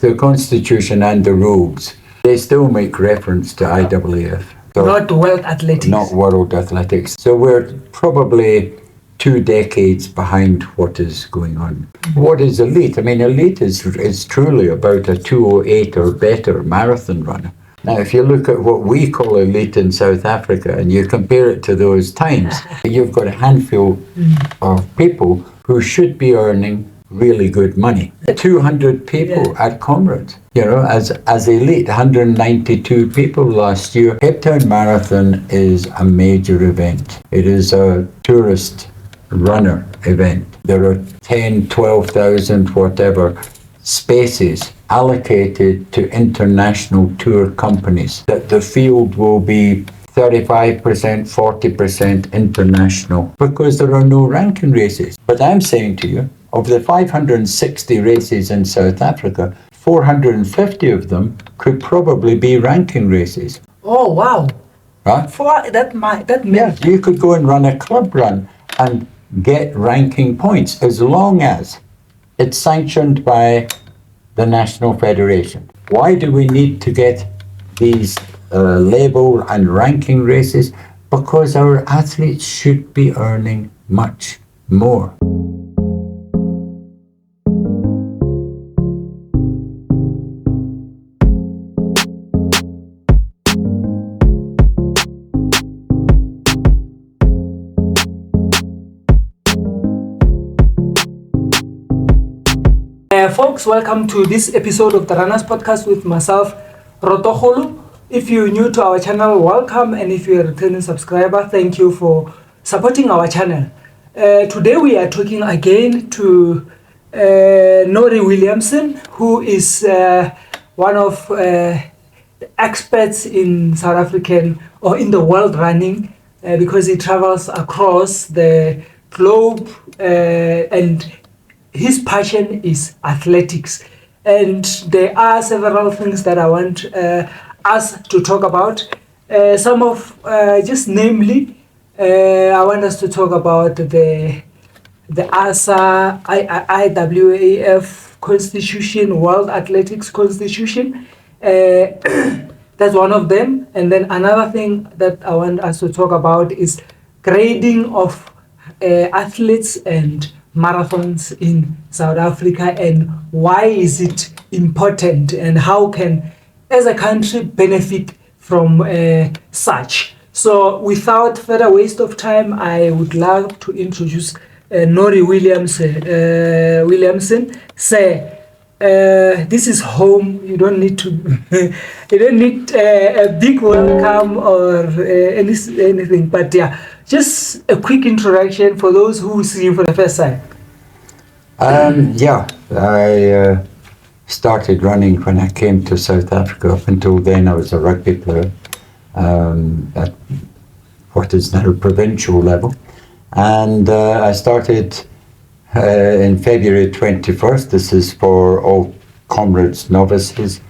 the Constitution and the rules, they still make reference to IAAF. So Not World Athletics. not World Athletics. So we're probably 2 decades behind what is going on. What is elite? I mean, elite is truly about a 2:08 or better marathon runner. Now, if you look at what we call elite in South Africa and you compare it to those times, you've got a handful of people who should be earning really good money. 200 people at Comrades, as elite, 192 people last year. Cape Town Marathon is a major event. It is a tourist runner event. There are 10, 12,000, whatever, spaces allocated to international tour companies. That the field will be 35%, 40% international because there are no ranking races. But I'm saying to you, of the 560 races in South Africa, 450 of them could probably be ranking races. Oh, wow. Right? Yeah, you could go and run a club run and get ranking points as long as it's sanctioned by the National Federation. Why do we need to get these label and ranking races? Because our athletes should be earning much more. Folks, welcome to this episode of the Runners Podcast with myself, Rotoholu. If you're new to our channel, welcome, and if you're a returning subscriber, thank you for supporting our channel. Today we are talking again to Norrie Williamson, who is one of the experts in South African or in the world running because he travels across the globe and his passion is athletics, and there are several things that I want us to talk about. Some of just namely, I want us to talk about the ASA IAAF Constitution, World Athletics Constitution. That's one of them, and then another thing that I want us to talk about is grading of athletes and marathons in South Africa, and why is it important, and how can as a country benefit from such. So without further waste of time, I would love to introduce Norrie Williamson. Sir, this is home. You don't need to you don't need a big welcome or anything, but yeah, just a quick introduction for those who see you for the first time. I started running when I came to South Africa. Up until then, I was a rugby player at what is now provincial level. And I started in February 21st. This is for all Comrades novices.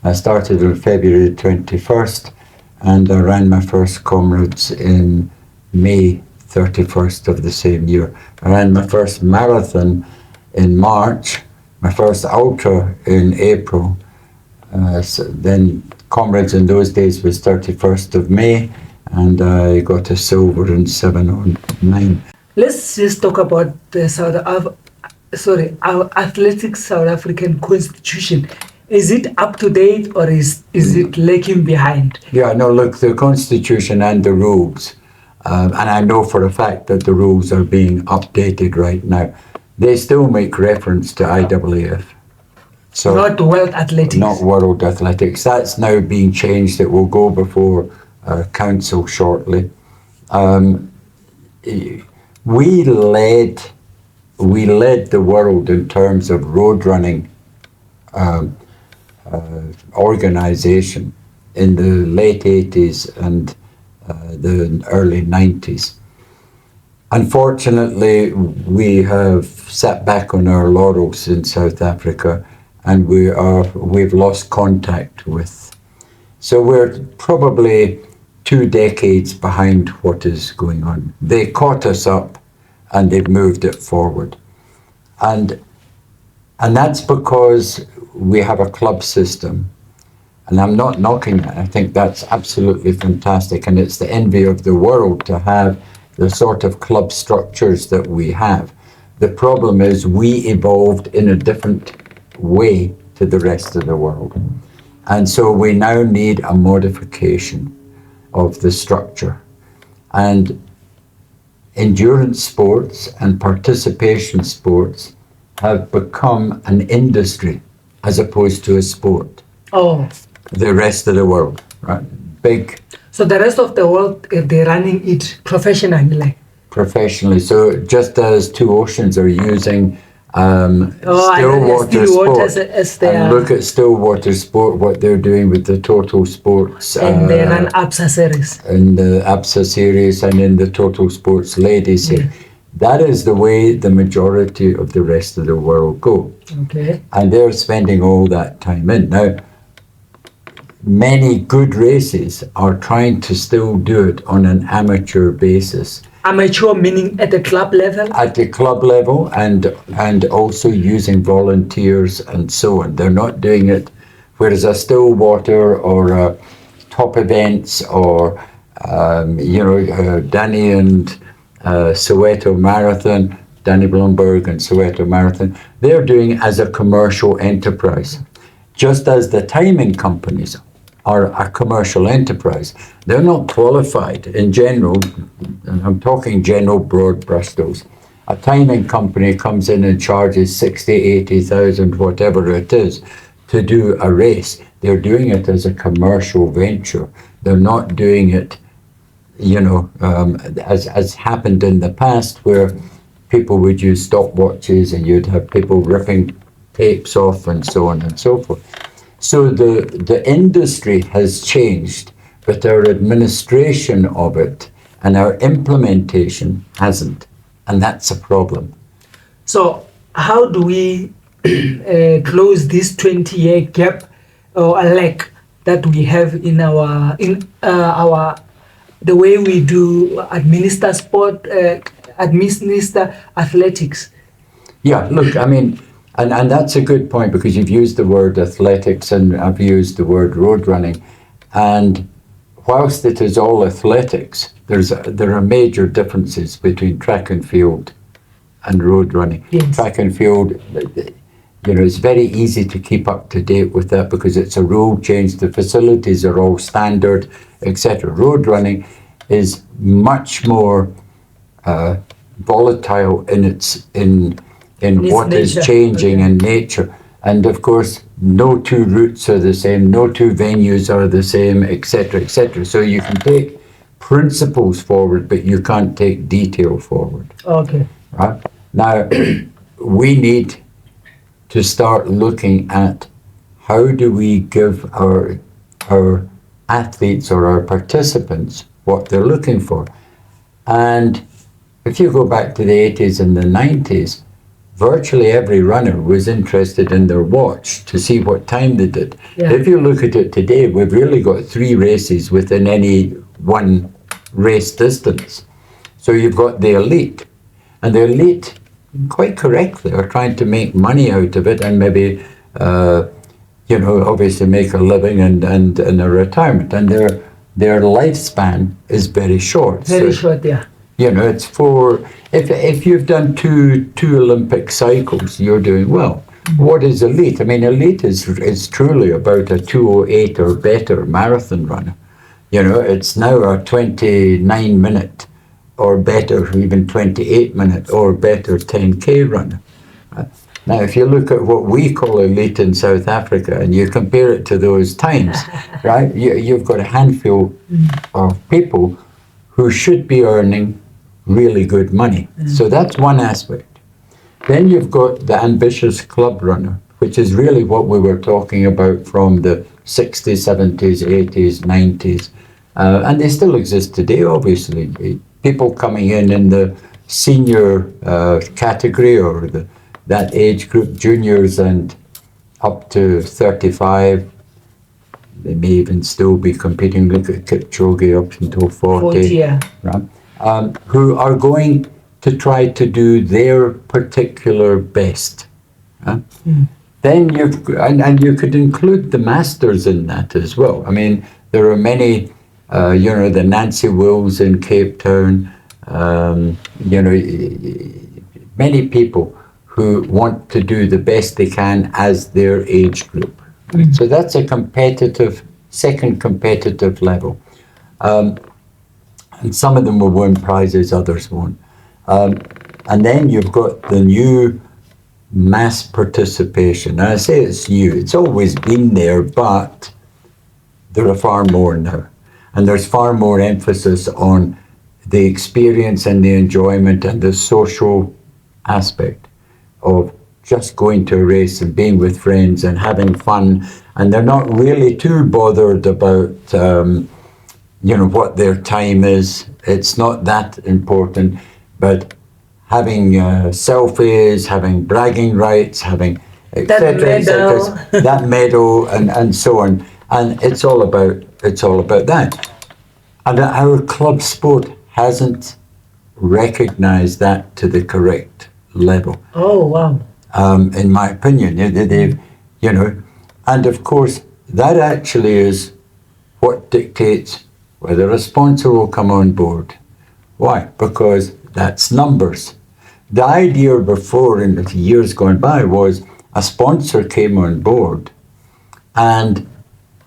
I started on February 21st, and I ran my first Comrades in May 31st of the same year. I ran my first marathon in March, my first ultra in April. Then Comrades in those days was 31st of May, and I got a silver in 7:09. Let's just talk about the our Athletics South African Constitution. Is it up to date, or is it lagging behind? Yeah, no, look, the Constitution and the rules, and I know for a fact that the rules are being updated right now. They still make reference to IAAF. So not World Athletics. Not World Athletics. That's now being changed. It will go before council shortly. We led the world in terms of road running organization in the late 80s and the early 90s. Unfortunately, we have sat back on our laurels in South Africa, and we've lost contact with. So we're probably 2 decades behind what is going on. They caught us up and they've moved it forward. And that's because we have a club system, and I'm not knocking that. I think that's absolutely fantastic, and it's the envy of the world to have the sort of club structures that we have. The problem is we evolved in a different way to the rest of the world. And so we now need a modification of the structure. And endurance sports and participation sports have become an industry as opposed to a sport. Oh. The rest of the world, right? Big. So the rest of the world, they're running it professionally, like? Professionally. So just as Two Oceans are using Stillwater Sport, and look at Stillwater Sport, what they're doing with the Total Sports. And they run APSA series. In the APSA series and in the Total Sports Ladies series. That is the way the majority of the rest of the world go. Okay. And they're spending all that time in. Now, many good races are trying to still do it on an amateur basis. Amateur meaning at the club level? At the club level, and also using volunteers and so on. They're not doing it, whereas a Stillwater or a Top Events or, Danny and Soweto Marathon, Danny Blomberg and Soweto Marathon, they're doing it as a commercial enterprise. Just as the timing companies are a commercial enterprise. They're not qualified in general, and I'm talking general broad brushstrokes. A timing company comes in and charges 60, 80,000, whatever it is, to do a race. They're doing it as a commercial venture. They're not doing it, as happened in the past, where people would use stopwatches and you'd have people ripping tapes off and so on and so forth. So the industry has changed, but our administration of it and our implementation hasn't, and that's a problem. So how do we close this 20-year gap or a lack that we have in our the way we do administer sport, administer athletics? Yeah, look, I mean, and that's a good point, because you've used the word athletics and I've used the word road running. And whilst it is all athletics, there are major differences between track and field and road running. Yes. Track and field, it's very easy to keep up to date with that because it's a rule change. The facilities are all standard, etc. Road running is much more volatile in what nature. is changing in nature. And of course, no two routes are the same, no two venues are the same, etc., etc. So you can take principles forward, but you can't take detail forward. Okay. Right? Now, we need to start looking at how do we give our athletes or our participants what they're looking for. And if you go back to the 80s and the 90s, virtually every runner was interested in their watch to see what time they did. Yeah. If you look at it today, we've really got 3 races within any one race distance. So you've got the elite, and the elite, quite correctly, are trying to make money out of it and maybe, obviously make a living and a retirement. And their lifespan is very short. Very short, yeah. It's if you've done two Olympic cycles, you're doing well. What is elite? I mean, elite is truly about a 2:08 or better marathon runner. It's now a 29-minute or better, even 28-minute or better 10K runner. Now, if you look at what we call elite in South Africa and you compare it to those times, right, you've got a handful of people who should be earning really good money. So that's one aspect. Then you've got the ambitious club runner, which is really what we were talking about from the 60s, 70s, 80s, 90s. And they still exist today, obviously. People coming in the senior category or that age group, juniors and up to 35, they may even still be competing. Look at Kipchoge up until 40. Yeah. Right? Who are going to try to do their particular best. then and you could include the masters in that as well. I mean, there are many, the Nancy Wills in Cape Town, many people who want to do the best they can as their age group. So that's a second competitive level. And some of them will win prizes, others won't. And then you've got the new mass participation. And I say it's new, it's always been there, but there are far more now. And there's far more emphasis on the experience and the enjoyment and the social aspect of just going to a race and being with friends and having fun. And they're not really too bothered about, what their time is. It's not that important, but having selfies, having bragging rights, having that medal and so on. And it's all about that. And our club sport hasn't recognized that to the correct level. Oh, wow. In my opinion, they've, and of course, that actually is what dictates whether a sponsor will come on board. Why? Because that's numbers. The idea before, in the years gone by, was a sponsor came on board and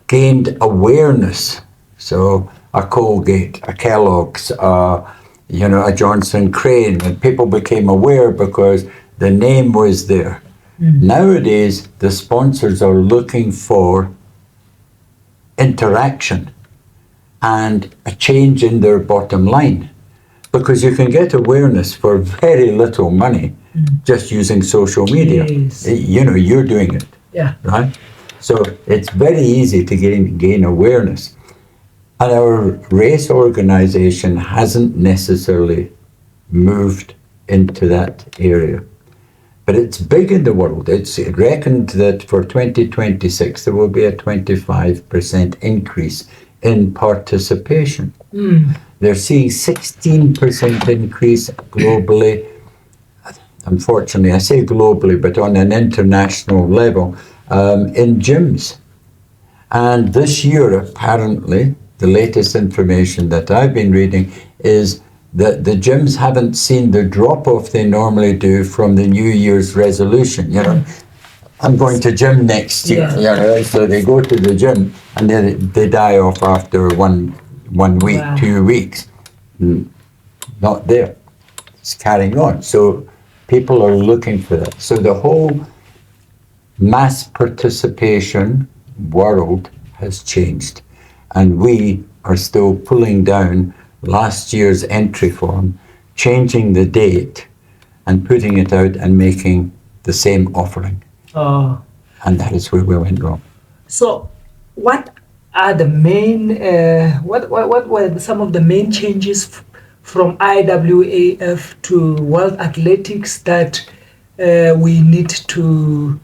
gained awareness. So a Colgate, a Kellogg's, a Johnson Crane, and people became aware because the name was there. Nowadays, the sponsors are looking for interaction and a change in their bottom line, because you can get awareness for very little money just using social media. Yes. You're doing it. Yeah. Right? So it's very easy to gain awareness. And our race organization hasn't necessarily moved into that area. But it's big in the world. It's reckoned that for 2026 there will be a 25% increase in participation. They're seeing 16% increase globally. Unfortunately, I say globally, but on an international level, in gyms. And this year, apparently, the latest information that I've been reading is that the gyms haven't seen the drop-off they normally do from the New Year's resolution. I'm going to gym next year. So they go to the gym and then they die off after one week, 2 weeks. Not there. It's carrying on. So people are looking for that. So the whole mass participation world has changed. And we are still pulling down last year's entry form, changing the date and putting it out and making the same offering. And that is where we went wrong. So what are the main, what were some of the main changes from IAAF to World Athletics that we need to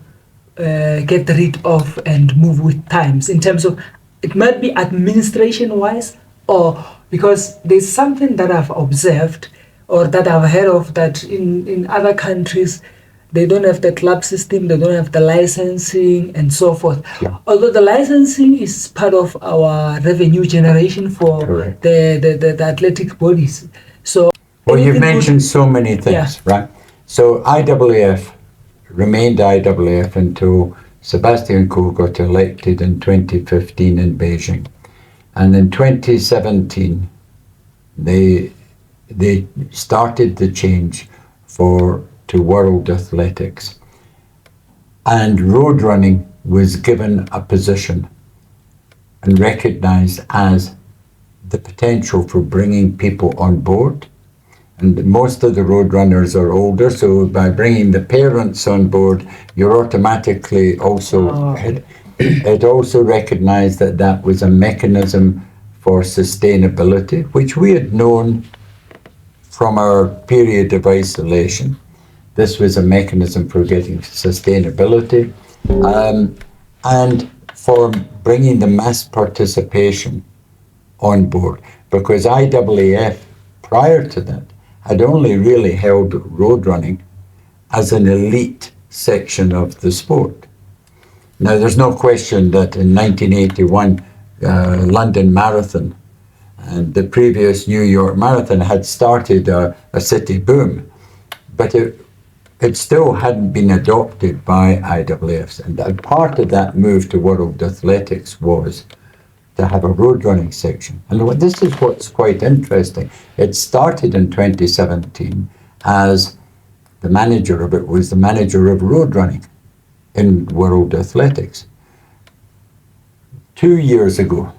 get rid of and move with times, in terms of, it might be administration wise, or because there's something that I've observed or that I've heard of, that in other countries they don't have the club system, they don't have the licensing and so forth. Although the licensing is part of our revenue generation for the athletic bodies. So well, you've mentioned so many things, right? So IAAF remained IAAF until Sebastian Coe got elected in 2015 in Beijing. And in 2017, they started the change to World Athletics. And road running was given a position and recognized as the potential for bringing people on board. And most of the road runners are older, so by bringing the parents on board, you're automatically also... It also recognized that that was a mechanism for sustainability, which we had known from our period of isolation. This was a mechanism for getting sustainability and for bringing the mass participation on board, because IAAF, prior to that, had only really held road running as an elite section of the sport. Now, there's no question that in 1981, London Marathon and the previous New York Marathon had started a city boom, but it still hadn't been adopted by IAAF. And part of that move to World Athletics was to have a road running section. And this is what's quite interesting. It started in 2017 as the manager of it was the manager of road running in World Athletics. 2 years ago,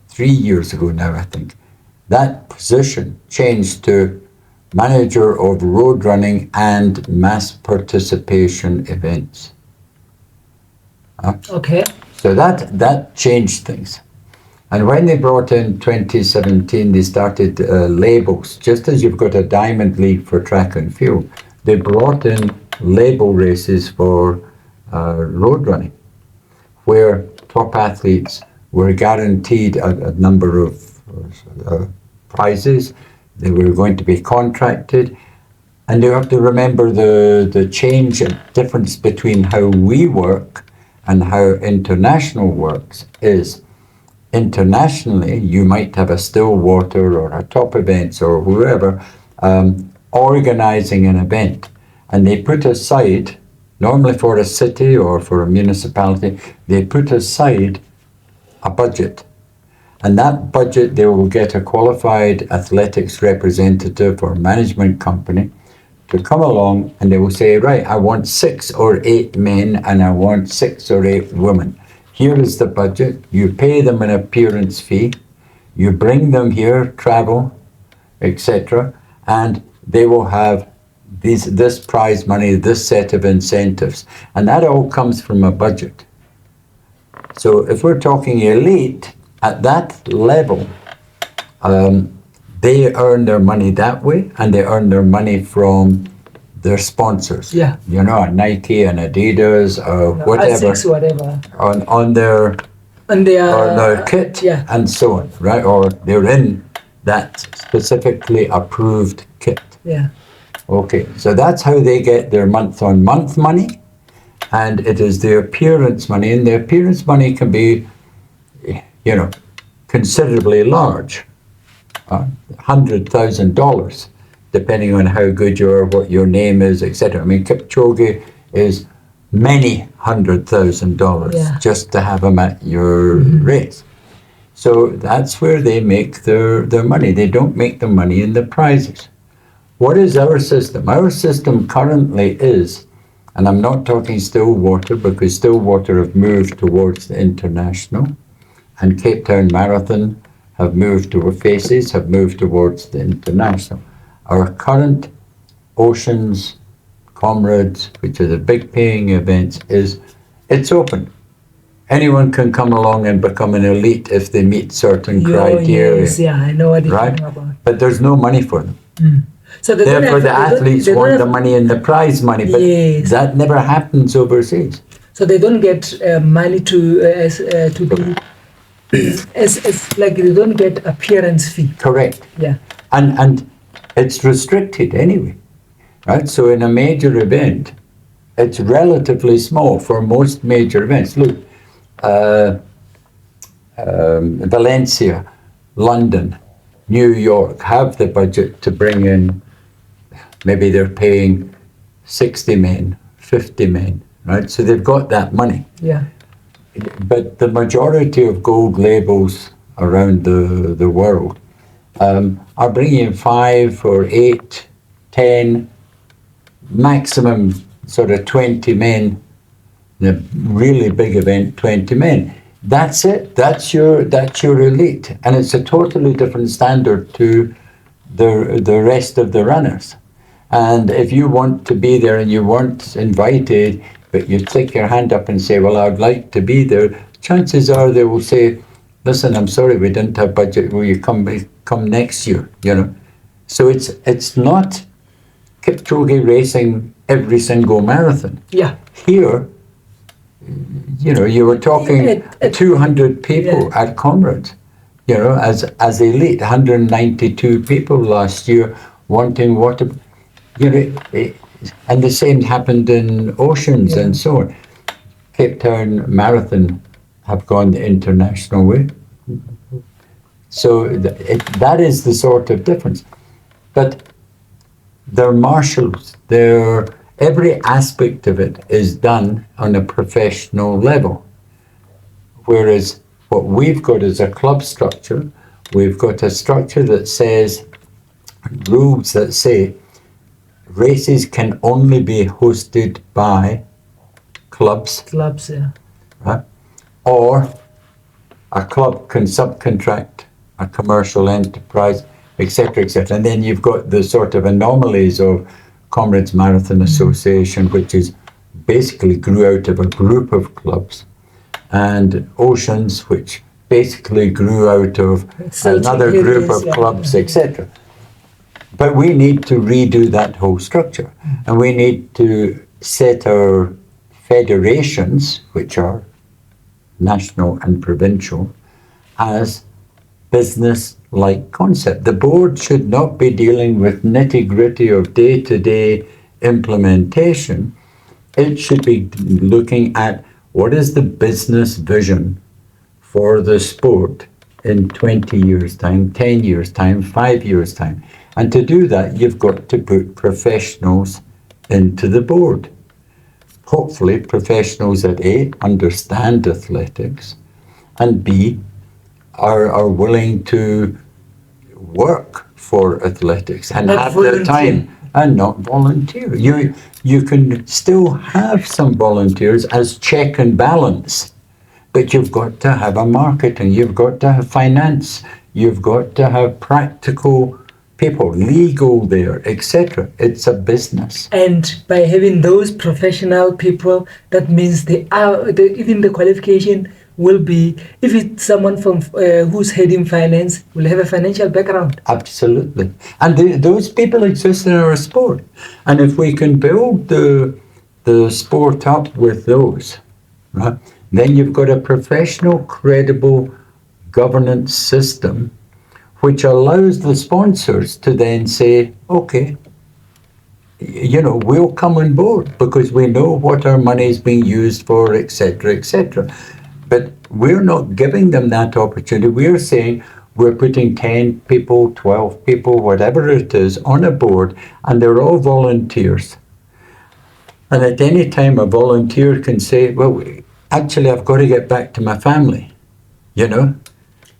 3 years ago now, I think, that position changed to manager of road running and mass participation events. Okay. So that changed things. And when they brought in 2017, they started labels. Just as you've got a diamond league for track and field, they brought in label races for road running, where top athletes were guaranteed a number of prizes. They were going to be contracted. And you have to remember the change and difference between how we work and how international works is internationally, you might have a Stillwater or a Top Events or whoever organizing an event. And they put aside, normally for a city or for a municipality, they put aside a budget. And that budget, they will get a qualified athletics representative or management company to come along, and they will say, right, I want 6 or 8 men and I want 6 or 8 women. Here is the budget. You pay them an appearance fee. You bring them here, travel, etc. And they will have this prize money, this set of incentives. And that all comes from a budget. So if we're talking elite, at that level, they earn their money that way, and they earn their money from their sponsors. Yeah. You know, Nike and Adidas or whatever. Asics, whatever. On their kit, yeah, and so on, right? Or they're in that specifically approved kit. Yeah. Okay, so that's how they get their month-on-month money, and it is the appearance money, and the appearance money can be, you know, considerably large, $100,000, depending on how good you are, what your name is, etc. I mean, Kipchoge is many $100,000 just to have him at your race. So that's where they make their money. They don't make the money in the prizes. What is our system? Our system currently is, and I'm not talking Stillwater because Stillwater have moved towards the international, and Cape Town Marathon have moved towards the international. Our current Oceans, Comrades, which are the big paying events, it's open. Anyone can come along and become an elite if they meet certain criteria. Yes, yeah, I know what you're right? talking about. But there's no money for them. So therefore, the athletes want the money in the prize money, but that never happens overseas. So they don't get money to be as like they don't get appearance fee. Correct. Yeah. And it's restricted anyway, right? So in a major event, it's relatively small for most major events. Look, Valencia, London, New York have the budget to bring in, maybe they're paying 60 men, 50 men, right? So they've got that money. Yeah. But the majority of gold labels around the world are bringing in 5 or 8, 10, maximum sort of 20 men. In a really big event, 20 men. That's it. That's your elite, and it's a totally different standard to the rest of the runners. And if you want to be there and you weren't invited, but you stick your hand up and say, well, I'd like to be there, chances are they will say, listen, I'm sorry, we didn't have budget, will you come next year, you know? So it's not Kipchoge racing every single marathon. Yeah. Here, you know, you were talking 200 people at Comrades, you know, as elite, 192 people last year wanting water, you know, and the same happened in Oceans and so on. Cape Town Marathon have gone the international way. So that is the sort of difference. But they're marshals. Every aspect of it is done on a professional level. Whereas what we've got is a club structure. We've got a structure that says, rules that say races can only be hosted by clubs. Clubs, yeah. Right? Or a club can subcontract a commercial enterprise, etc., etc. And then you've got the sort of anomalies of Comrades Marathon Association, which is basically grew out of a group of clubs, and Oceans, which basically grew out of another group of clubs, etc. But we need to redo that whole structure, and we need to set our federations, which are national and provincial, as business-like concept. The board should not be dealing with nitty-gritty of day-to-day implementation. It should be looking at what is the business vision for the sport in 20 years' time, 10 years' time, 5 years' time. And to do that, you've got to put professionals into the board. Hopefully, professionals that A, understand athletics, and B, are willing to work for athletics and have their time and not volunteer. You can still have some volunteers as check and balance, but you've got to have a marketing, you've got to have finance, you've got to have practical people, legal there, etc. It's a business. And by having those professional people, that means even the qualification will be, if it's someone from who's heading finance, will have a financial background. Absolutely. And those people exist in our sport. And if we can build the sport up with those, right, then you've got a professional, credible governance system which allows the sponsors to then say, okay, we'll come on board because we know what our money is being used for, etc., etc. But we're not giving them that opportunity. We're saying we're putting 10 people, 12 people, whatever it is, on a board, and they're all volunteers. And at any time, a volunteer can say, well, actually, I've got to get back to my family,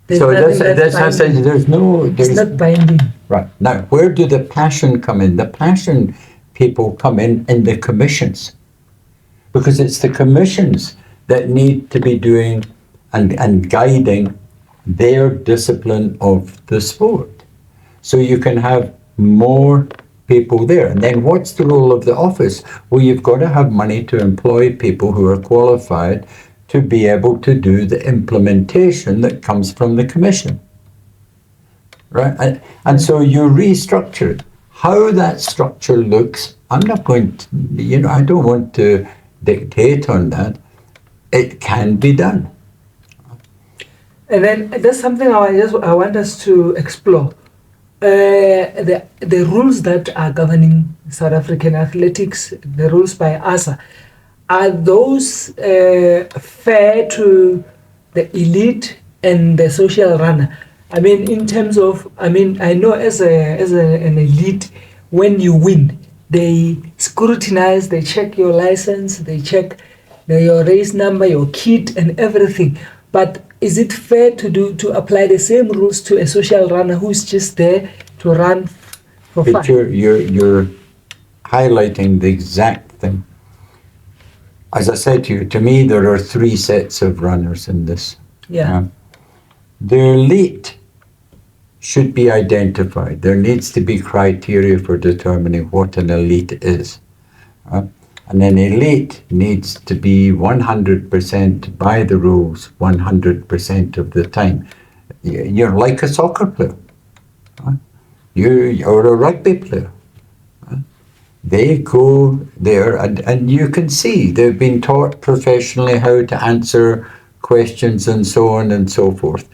So there's it's not binding. Right. Now, where do the passion come in? The passion people come in the commissions. Because it's the commissions that need to be doing and guiding their discipline of the sport. So you can have more people there. And then what's the role of the office? Well, you've got to have money to employ people who are qualified to be able to do the implementation that comes from the commission. Right? And so you restructure it. How that structure looks, I'm not going to, I don't want to dictate on that. It can be done. And then there's something I want us to explore. The rules that are governing South African athletics, the rules by ASA, are those fair to the elite and the social runner? I mean, in terms of, I know as an elite, when you win, they scrutinize, they check your license, they check your race number, your kit, and everything. But is it fair to apply the same rules to a social runner who's just there to run for fun? You're highlighting the exact thing. As I said to me, there are 3 sets of runners in this. Yeah. The elite should be identified. There needs to be criteria for determining what an elite is. And an elite needs to be 100% by the rules 100% of the time. You're like a soccer player. You're a rugby player. They go there and you can see they've been taught professionally how to answer questions and so on and so forth.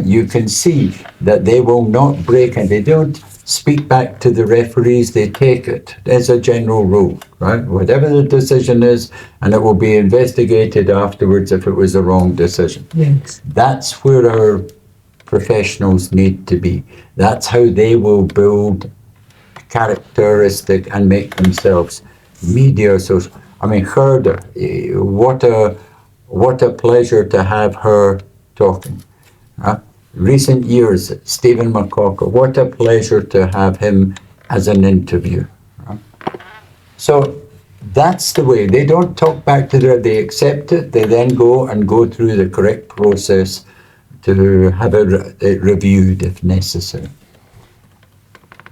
You can see that they will not break, and they don't speak back to the referees, they take it as a general rule, right? Whatever the decision is, and it will be investigated afterwards if it was a wrong decision. Yes. That's where our professionals need to be. That's how they will build characteristic and make themselves media social. I mean, Gerda, what a pleasure to have her talking. Recent years, Stephen McCaulker, what a pleasure to have him as an interview. So that's the way. They don't talk back to they accept it, they then go through the correct process to have it reviewed if necessary.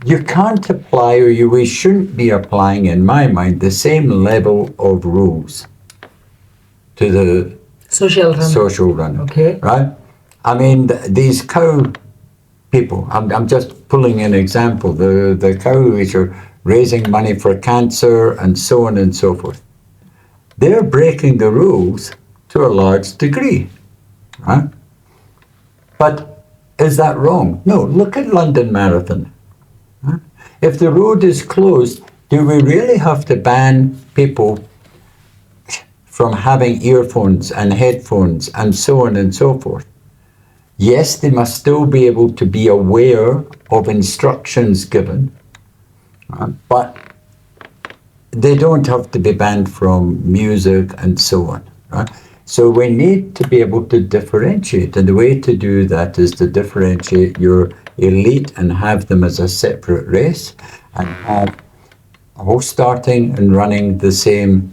You can't apply, we shouldn't be applying, in my mind, the same level of rules to the social runner. Okay. Right? I mean, these cow people, I'm just pulling an example, the cow which are raising money for cancer and so on and so forth. They're breaking the rules to a large degree. Right? But is that wrong? No, look at London Marathon. If the road is closed, do we really have to ban people from having earphones and headphones and so on and so forth? Yes, they must still be able to be aware of instructions given, but they don't have to be banned from music and so on. Right? So we need to be able to differentiate, and the way to do that is to differentiate your elite and have them as a separate race, and have all starting and running the same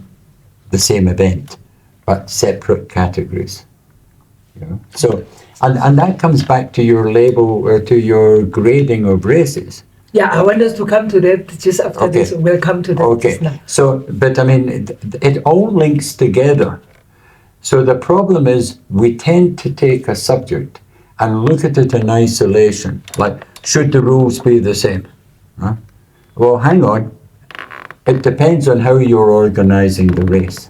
event, but separate categories. So, and that comes back to your label or to your grading of races. Yeah, I want us to come to that just after this. We'll come to that. Okay. Now. So, but I mean, it all links together. So the problem is we tend to take a subject and look at it in isolation. Like, should the rules be the same? Well, hang on. It depends on how you're organizing the race.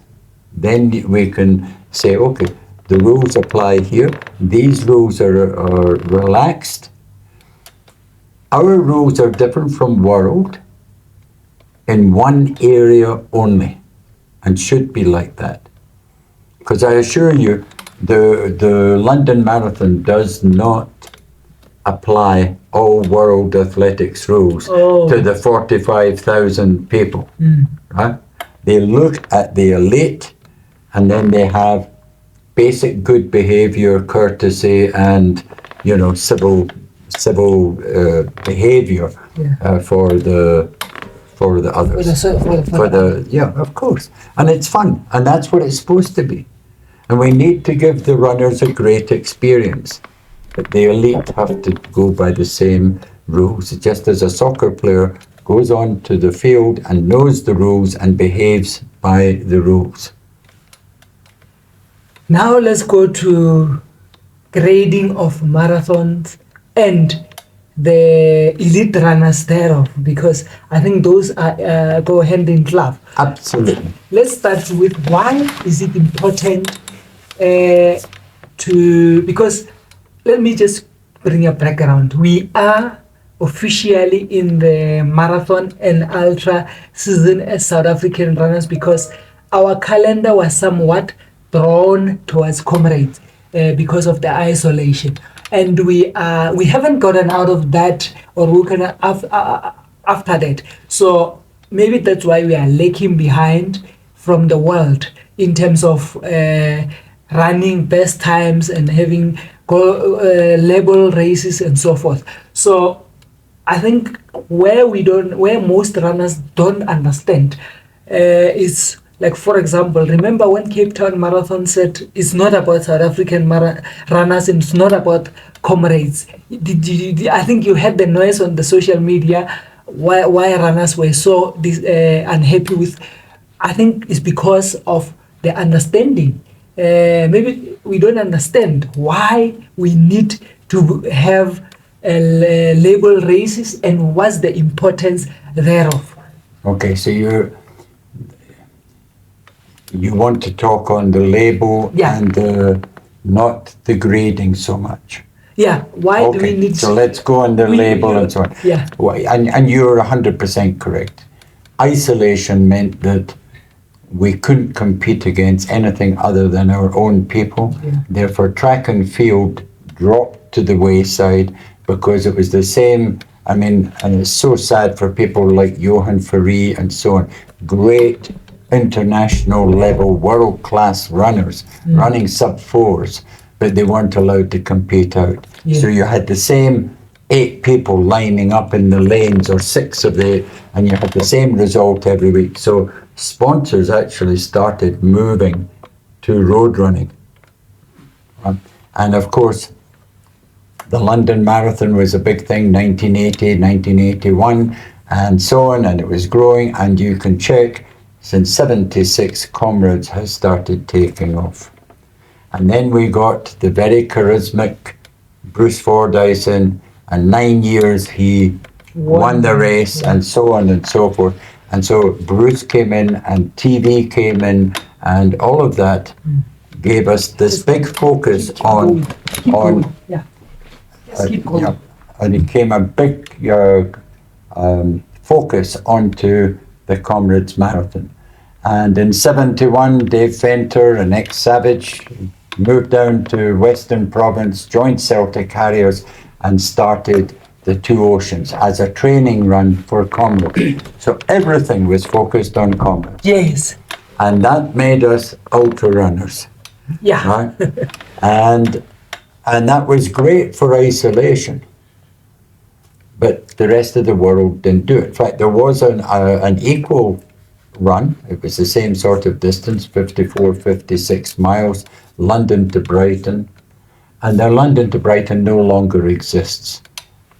Then we can say, okay, the rules apply here. These rules are relaxed. Our rules are different from world in one area only, and should be like that. Because I assure you, the London Marathon does not apply all world athletics rules to the 45,000 people. Right? They look at the elite, and then they have basic good behavior, courtesy, and civil behavior for the others. Of course, and it's fun, and that's what it's supposed to be. And we need to give the runners a great experience. But the elite have to go by the same rules, just as a soccer player goes on to the field and knows the rules and behaves by the rules. Now let's go to grading of marathons and the elite runners thereof, because I think those are, go hand in glove. Absolutely. Let's start with why is it important because let me just bring a background. We are officially in the marathon and ultra season as South African runners because our calendar was somewhat drawn towards comrades because of the isolation, and we haven't gotten out of that, or we can after that. So maybe that's why we are lagging behind from the world in terms of running best times and having label races and so forth. So I think where most runners don't understand is, like, for example, remember when Cape Town Marathon said it's not about South African runners and it's not about comrades. I think you heard the noise on the social media why runners were so unhappy with. I think it's because of the understanding. Maybe we don't understand why we need to have label races and what's the importance thereof. Okay, so you want to talk on the label and not the grading so much. Yeah, why do we Okay, need so let's go on the label and so on. Yeah. Why- And you're 100% correct. Isolation meant that we couldn't compete against anything other than our own people. Yeah. Therefore, track and field dropped to the wayside because it was the same. I mean, and it's so sad for people like Johan Faree and so on. Great international level, world class runners running sub fours, but they weren't allowed to compete out. Yeah. So you had the same 8 people lining up in the lanes, or 6 of the, and you had the same result every week. So sponsors actually started moving to road running. And of course, the London Marathon was a big thing, 1980, 1981, and so on, and it was growing, and you can check, since 76, Comrades has started taking off. And then we got the very charismatic Bruce Fordyson, and 9 years he won the race, and so on and so forth. And so Bruce came in, and TV came in, and all of that gave us this big focus on Yeah. Yes, keep going. yeah, and it came a big focus onto the Comrades Marathon. And in 71, Dave Fenter, an ex-Savage, moved down to Western Province, joined Celtic Harriers, and started the Two Oceans as a training run for Comrades. So everything was focused on Comrades. Yes. And that made us ultra runners, Yeah. right? And that was great for isolation. But the rest of the world didn't do it. In fact, there was an equal run. It was the same sort of distance, 54, 56 miles, London to Brighton. And the London to Brighton no longer exists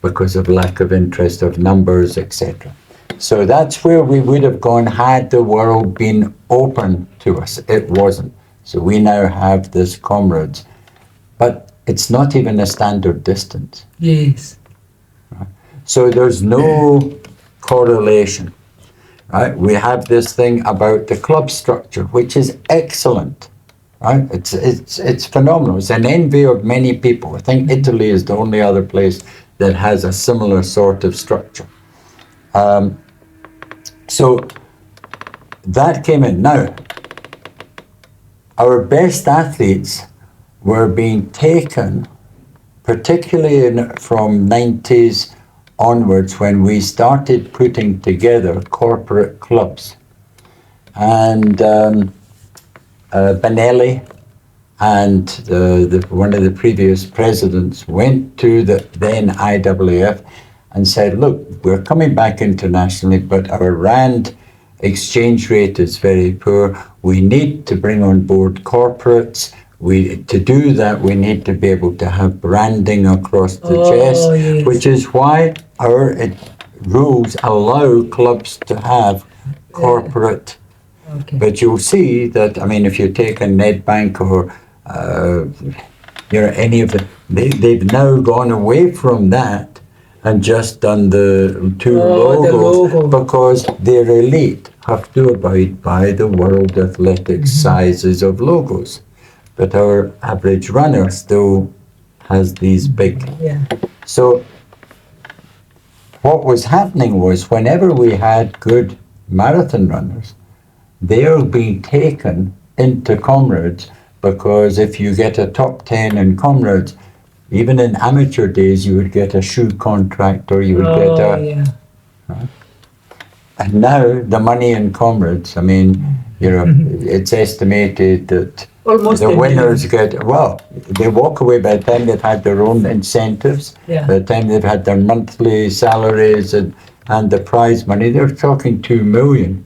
because of lack of interest of numbers, etc. So that's where we would have gone had the world been open to us. It wasn't. So we now have this Comrades. But it's not even a standard distance. Yes. So there's no correlation. Right? We have this thing about the club structure, which is excellent. Right? It's phenomenal. It's an envy of many people. I think Italy is the only other place that has a similar sort of structure. So that came in. Now, our best athletes were being taken, particularly from 90s onwards, when we started putting together corporate clubs. And Benelli and one of the previous presidents went to the then IAAF and said, look, we're coming back internationally, but our rand exchange rate is very poor. We need to bring on board corporates. To do that, we need to be able to have branding across the chest, yes. which is why our rules allow clubs to have corporate. Okay. But you'll see that, I mean, if you take a Nedbank or any of them, they've now gone away from that and just done the two logos because their elite have to abide by the World Athletics sizes of logos. But our average runner still has these big. Yeah. So what was happening was whenever we had good marathon runners, they are being taken into Comrades, because if you get a top 10 in Comrades, even in amateur days, you would get a shoe contract, or you would get a... Yeah. And now the money in Comrades, I mean, it's estimated that Almost the winners get, well, they walk away by the time they've had their own incentives, Yeah. by the time they've had their monthly salaries and the prize money, they're talking 2 million,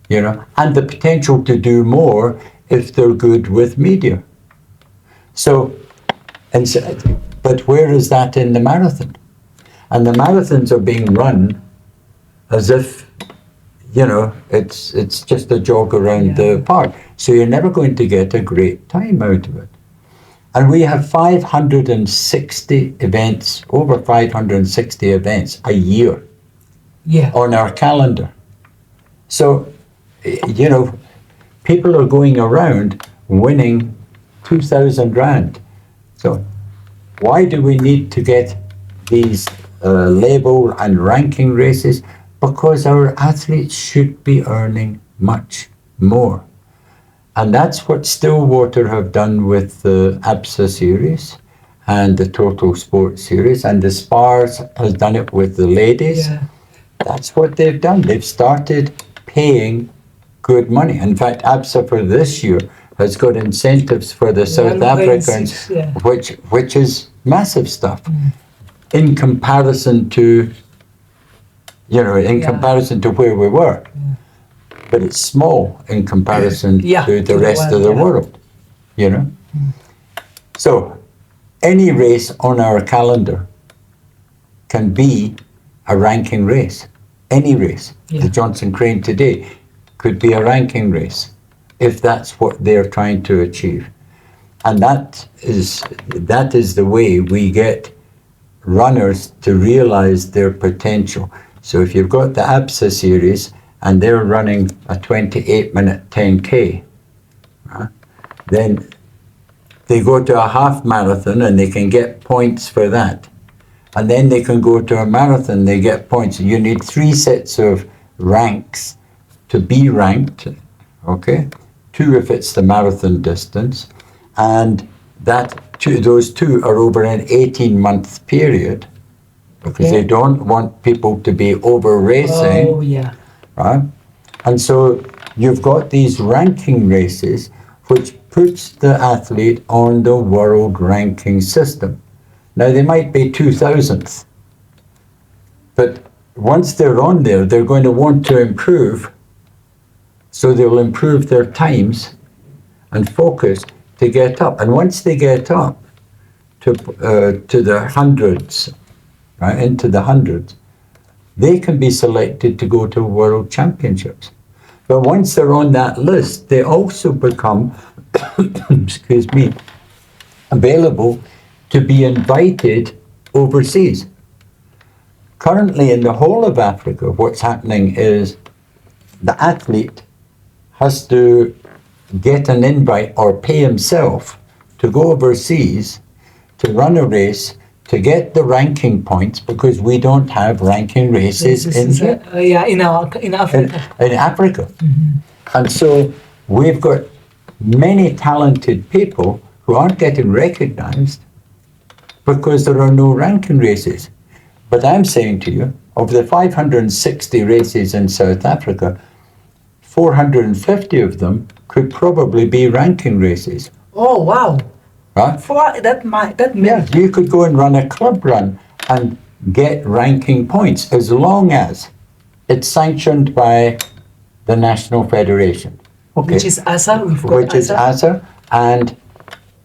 and the potential to do more if they're good with media. So, but where is that in the marathon? And the marathons are being run as if, it's just a jog around the park. So you're never going to get a great time out of it. And we have 560 events, over 560 events a year on our calendar. So, people are going around winning 2,000 rand. So Why do we need to get these label and ranking races? Because our athletes should be earning much more. And that's what Stillwater have done with the ABSA series and the Total Sport series, and the Spars has done it with the ladies. Yeah. That's what they've done. They've started paying good money. In fact, ABSA for this year has got incentives for the South 1.6, Africans, yeah. which is massive stuff in comparison to, comparison to where we were. But it's small in comparison to the rest of the world, So any race on our calendar can be a ranking race. Any race. Yeah. The Johnson Crane today could be a ranking race if that's what they're trying to achieve. And that is the way we get runners to realize their potential. So if you've got the ABSA series and they're running a 28-minute 10K, then they go to a half marathon and they can get points for that. And then they can go to a marathon, they get points. You need 3 sets of ranks to be ranked, okay? 2 if it's the marathon distance. And those 2 are over an 18-month period, because they don't want people to be over racing. Oh, yeah. Right? And so you've got these ranking races, which puts the athlete on the world ranking system. Now, they might be 2000th, but once they're on there, they're going to want to improve. So they'll improve their times and focus to get up. And once they get up to the hundreds, right, into the hundreds, they can be selected to go to world championships. But once they're on that list, they also become, available to be invited overseas. Currently in the whole of Africa, what's happening is the athlete has to get an invite or pay himself to go overseas to run a race to get the ranking points, because we don't have ranking races in Africa. In Africa. Mm-hmm. And so we've got many talented people who aren't getting recognized because there are no ranking races. But I'm saying to you, of the 560 races in South Africa, 450 of them could probably be ranking races. Oh, wow. Right? Yeah, you could go and run a club run and get ranking points as long as it's sanctioned by the National Federation. Okay. Which is ASA. Which is ASA, and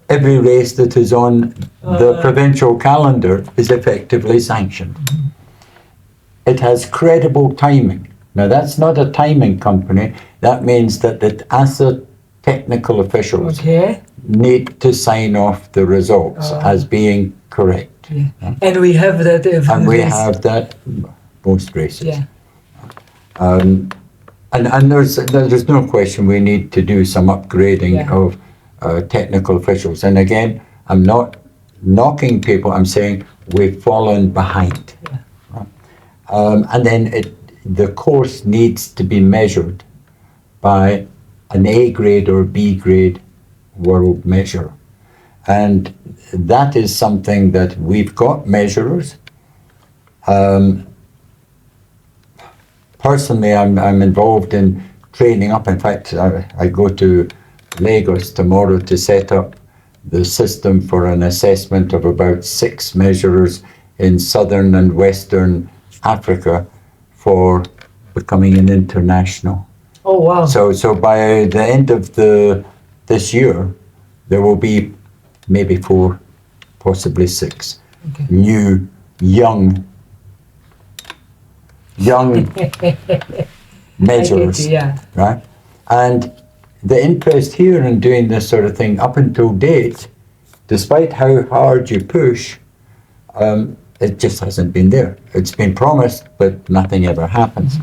every race that is on the provincial calendar is effectively sanctioned. Mm-hmm. It has credible timing. Now, that's not a timing company. That means that the ASA technical officials need to sign off the results as being correct. Yeah. And we have that every And we race. have that most races. Yeah. And there's no question we need to do some upgrading of technical officials. And again, I'm not knocking people, I'm saying we've fallen behind. Yeah. And then the course needs to be measured by an A grade or B grade world measure. And that is something that we've got measurers. Personally, I'm involved in training up. In fact, I go to Lagos tomorrow to set up the system for an assessment of about 6 measurers in southern and western Africa for becoming an international. Oh, wow. So by the end of this year, there will be maybe 4, possibly 6 new young measures, right? And the interest here in doing this sort of thing up until date, despite how hard you push, it just hasn't been there. It's been promised, but nothing ever happens.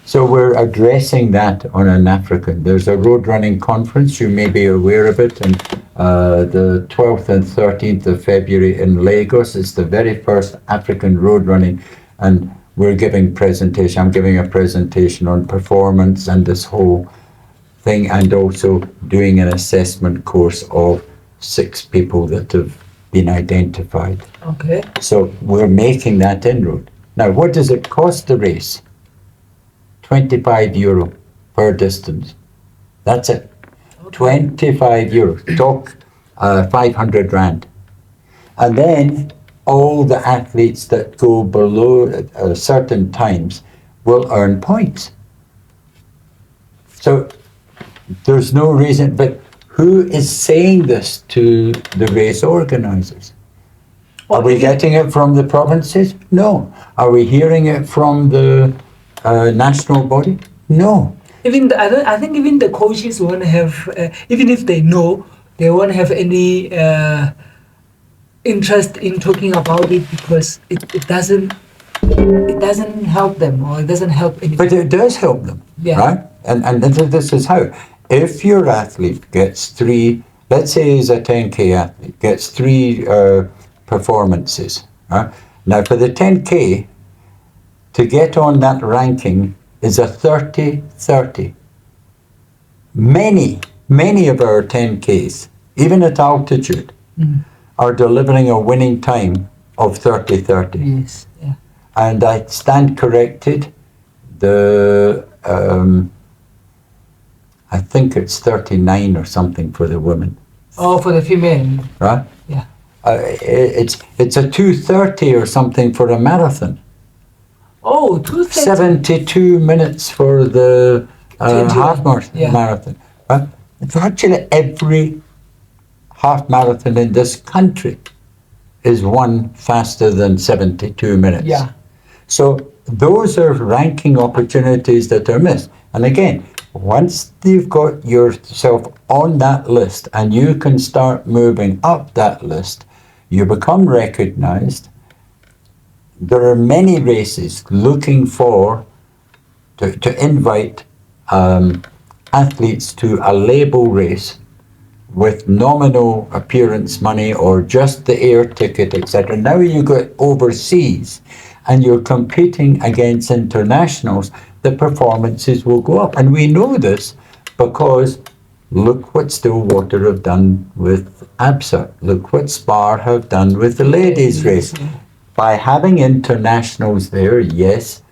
So we're addressing that on an African. There's a road running conference, you may be aware of it, and the 12th and 13th of February in Lagos. It's the very first African road running, and we're giving presentation. I'm giving a presentation on performance and this whole thing, and also doing an assessment course of 6 people that have been identified. Okay. So we're making that inroad. Now, what does it cost the race? €25 per distance. That's it. Okay. €25. Talk 500 rand. And then all the athletes that go below certain times will earn points. So there's no reason, but who is saying this to the race organisers? Are we getting it from the provinces? No. Are we hearing it from the national body? No. I think even the coaches won't have, even if they know, they won't have any interest in talking about it, because it doesn't help them, or it doesn't help anyone. But it does help them, Yeah. right? And this is how. If your athlete gets 3, let's say he's a 10K athlete, gets 3 performances. Right? Now for the 10K, to get on that ranking is a 30-30. Many of our 10Ks, even at altitude, are delivering a winning time of 30-30. Yes, yeah. And I stand corrected, I think it's 39 or something for the women. Oh, for the female. Right? Yeah. It's a 2:30 or something for a marathon. Oh, 2:30. 72 minutes for the half marathon. Right? Virtually every half marathon in this country is won faster than 72 minutes. Yeah. So those are ranking opportunities that are missed. And again, once you've got yourself on that list and you can start moving up that list, you become recognized. There are many races looking to invite athletes to a label race with nominal appearance money or just the air ticket, etc. Now you go overseas and you're competing against internationals, the performances will go up. And we know this because look what Stillwater have done with ABSA. Look what SPAR have done with the ladies' race. By having internationals there, yes,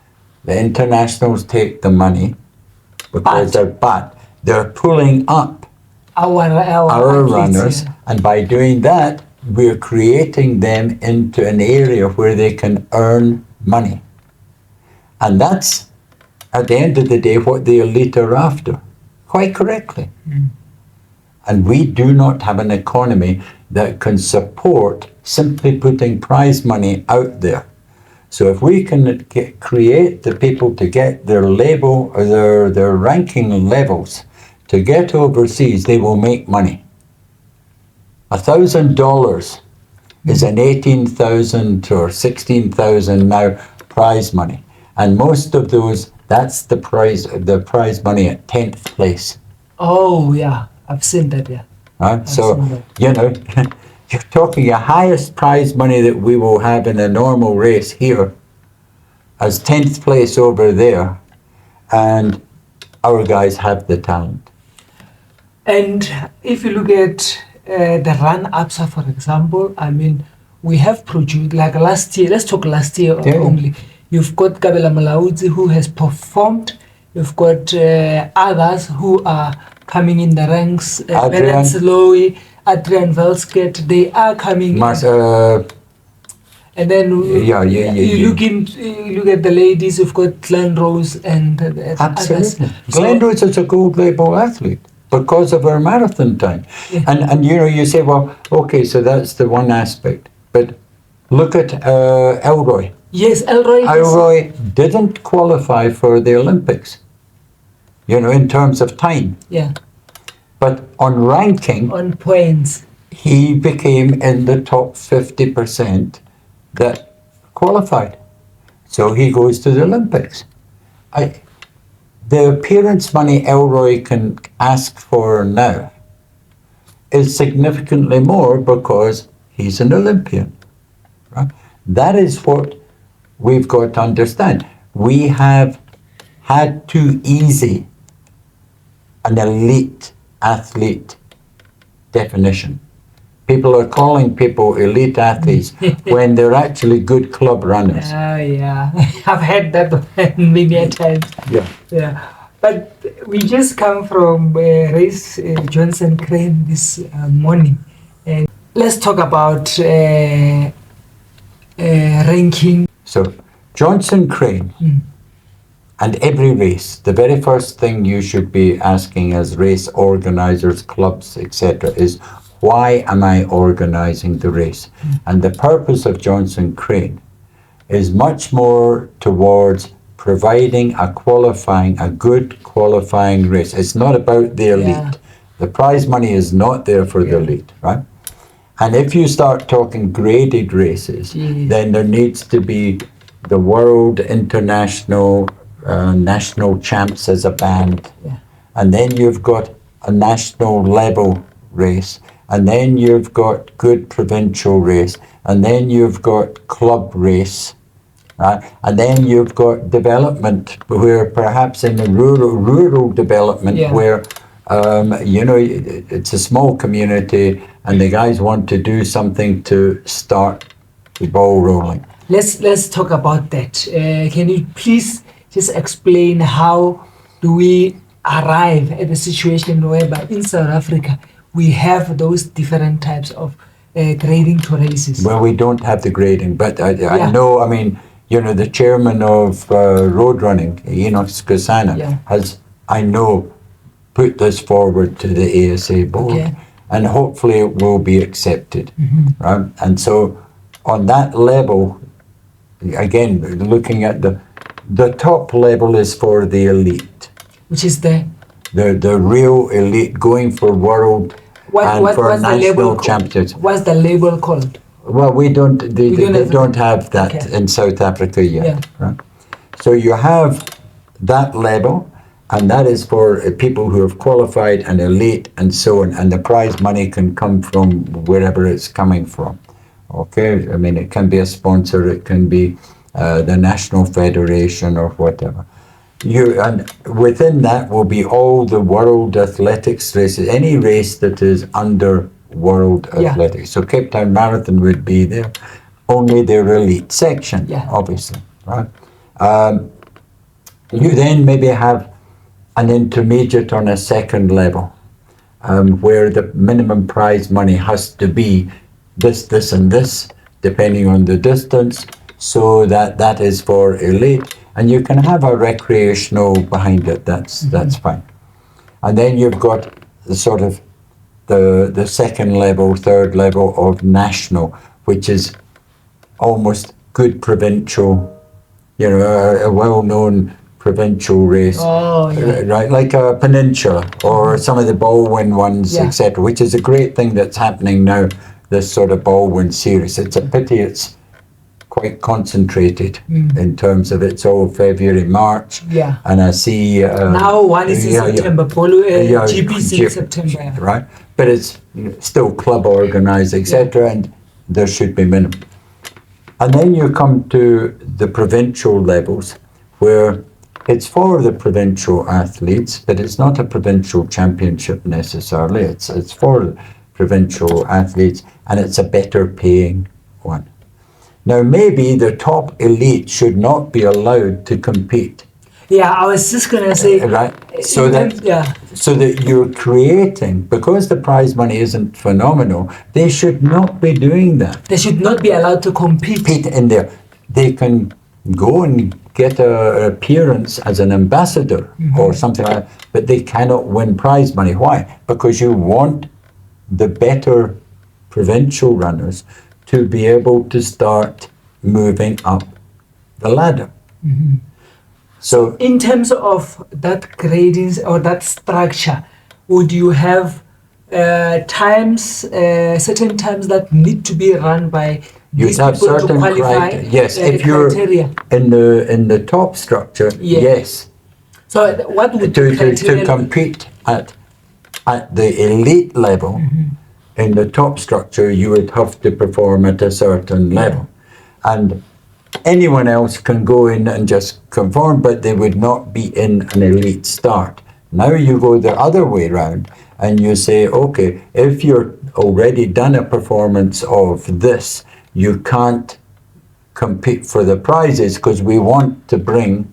the internationals take the money because they're pulling up our runners, yeah. and by doing that, we're creating them into an area where they can earn money. And that's, at the end of the day, what the elite are after, quite correctly. And we do not have an economy that can support simply putting prize money out there. So if we can create the people to get their label or their ranking levels to get overseas, they will make money. $1,000 is an 18,000 or 16,000 now prize money, and most of those, that's the prize money at 10th place. Oh yeah, I've seen that. Yeah. Right? So you're talking the highest prize money that we will have in a normal race here as 10th place over there, and our guys have the talent. And if you look at the run ABSA, for example, I mean, we have produced, like last year, let's talk last year only. You've got Kabela Malaudzi who has performed, you've got others who are coming in the ranks, Adrian Lowy, Adrian Velsket, they are coming in. And then you look at the ladies, you've got Glenn Rose and others. Glenn Rose is a gold label athlete because of her marathon time. Yeah. And you say, well, okay, so that's the one aspect. But look at Elroy. Yes, Elroy. Elroy didn't qualify for the Olympics, in terms of time. Yeah. But on ranking, on points, he became in the top 50% that qualified. So he goes to the Olympics. the appearance money Elroy can ask for now is significantly more because he's an Olympian. Right? That is what we've got to understand. We have had too easy an elite athlete definition. People are calling people elite athletes when they're actually good club runners. Yeah, I've heard that many a times. Yeah. But we just come from race Johnson Crane this morning, and let's talk about ranking. So Johnson Crane, and every race, the very first thing you should be asking as race organizers, clubs, etc., is why am I organizing the race? And the purpose of Johnson Crane is much more towards providing a good qualifying race. It's not about the elite. Yeah. The prize money is not there for the elite, right? And if you start talking graded races, then there needs to be the world, international, national champs as a band. And then you've got a national level race. And then you've got good provincial race. And then you've got club race. And then you've got development, where perhaps in the rural development, where it's a small community and the guys want to do something to start the ball rolling. Let's talk about that. Can you please just explain how do we arrive at the situation whereby in South Africa we have those different types of grading to races? Well, we don't have the grading, but I know, I mean, the chairman of road running, Enoch Skosana, has, I know, put this forward to the ASA board, and hopefully it will be accepted. Right? And so on that level, again, looking at the top level is for the elite. Which is the real elite going for world and for national championships. What's the label called? Well, they don't have that in South Africa yet. Right? So you have that level, and that is for people who have qualified and elite and so on, and the prize money can come from wherever it's coming from. Okay, I mean, it can be a sponsor, it can be the National Federation or whatever. And within that will be all the world athletics races, any race that is under world athletics. So Cape Town Marathon would be there, only their elite section, obviously, right? You then maybe have an intermediate on a second level, where the minimum prize money has to be this, and this, depending on the distance, so that is for elite. And you can have a recreational behind it, that's fine. And then you've got the sort of the second level, third level of national, which is almost good provincial, a well-known provincial race, right? Like a Peninsula or some of the Baldwin ones, etc., which is a great thing that's happening now, this sort of Baldwin series. It's a pity it's quite concentrated in terms of it's all February, March. And I see... now one is in September, GPC in September. Right, but it's still club organised, etc., and there should be minimum. And then you come to the provincial levels, where it's for the provincial athletes, but it's not a provincial championship necessarily. It's for provincial athletes, and it's a better paying one. Now, maybe the top elite should not be allowed to compete. Yeah, I was just going to say... Right, so that you're creating, because the prize money isn't phenomenal, they should not be doing that. They should not be allowed to compete. In there. They can go and get an appearance as an ambassador or something like that, but they cannot win prize money. Why? Because you want the better provincial runners to be able to start moving up the ladder. So in terms of that grading or that structure, would you have certain times that need to be run by these people to qualify? Yes, if you're in the top structure, yes. So what would the to criteria be? compete at the elite level. In the top structure, you would have to perform at a certain level, and anyone else can go in and just conform, but they would not be in an elite start. Now you go the other way round and you say, okay, if you're already done a performance of this, you can't compete for the prizes because we want to bring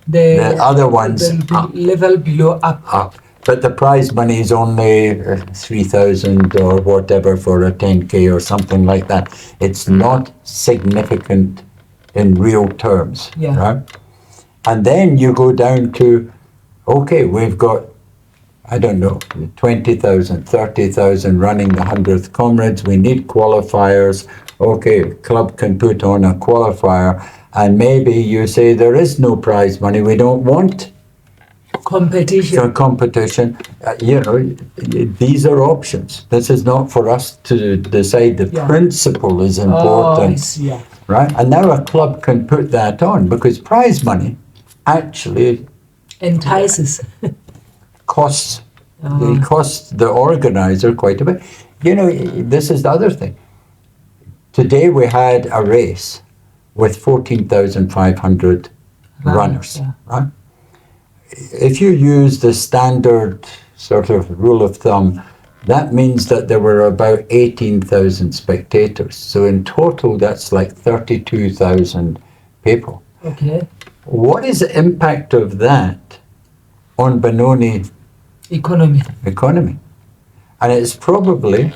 the other ones level below up. But the prize money is only 3,000 or whatever for a 10K or something like that. It's not significant in real terms, right? And then you go down to, okay, we've got, I don't know, 20,000, 30,000 running the 100th Comrades. We need qualifiers. Okay, club can put on a qualifier, and maybe you say there is no prize money. We don't want competition. These are options. This is not for us to decide. The principle is important, right? And now a club can put that on because prize money actually entices. costs the organizer quite a bit. This is the other thing. Today we had a race with 14,500 runners, right? If you use the standard sort of rule of thumb, that means that there were about 18,000 spectators. So in total, that's like 32,000 people. Okay. What is the impact of that on Benoni economy? And it's probably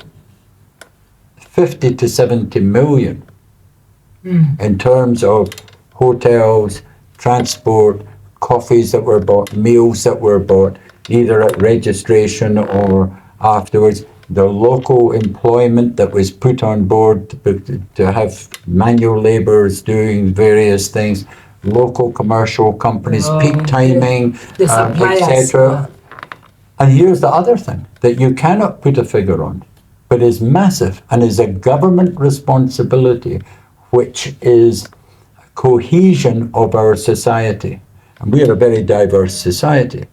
50 to 70 million in terms of hotels, transport, coffees that were bought, meals that were bought, either at registration or afterwards, the local employment that was put on board to have manual labourers doing various things, local commercial companies, peak timing, etc. And here's the other thing that you cannot put a figure on, but is massive and is a government responsibility, which is cohesion of our society. And we are a very diverse society.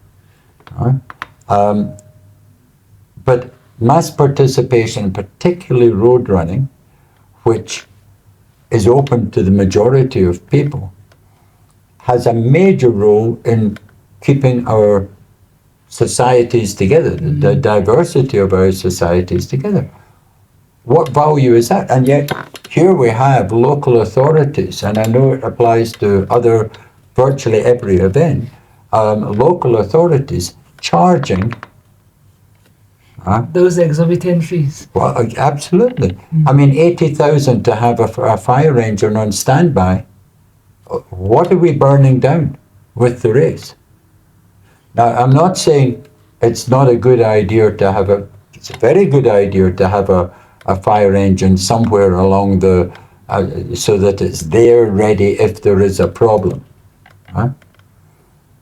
Right? But mass participation, particularly road running, which is open to the majority of people, has a major role in keeping our societies together, the diversity of our societies together. What value is that? And yet here we have local authorities, and I know it applies to virtually every event, local authorities charging those exorbitant fees. Well, absolutely. I mean, 80,000 to have a fire ranger on standby. What are we burning down with the race? Now, I'm not saying it's not a good idea to have it's a very good idea to have a fire engine somewhere along so that it's there ready if there is a problem.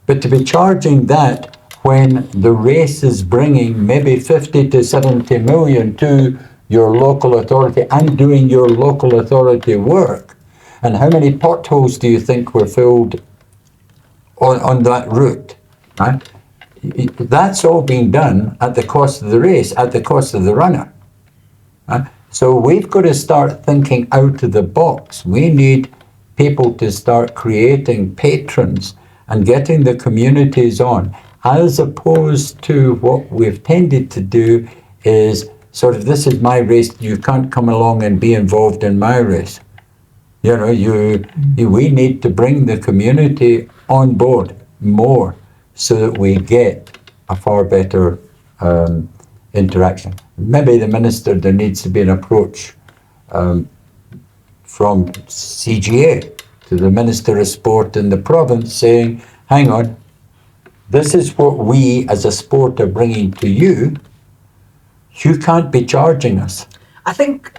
But to be charging that when the race is bringing maybe 50 to 70 million to your local authority and doing your local authority work, and how many potholes do you think were filled on that route? Right? That's all being done at the cost of the race, at the cost of the runner. Right? So we've got to start thinking out of the box. We need people to start creating patrons and getting the communities on, as opposed to what we've tended to do is sort of, this is my race, you can't come along and be involved in my race. We need to bring the community on board more so that we get a far better interaction. Maybe the minister, there needs to be an approach from CGA to the Minister of Sport in the province saying, hang on, this is what we as a sport are bringing to you. You can't be charging us. I think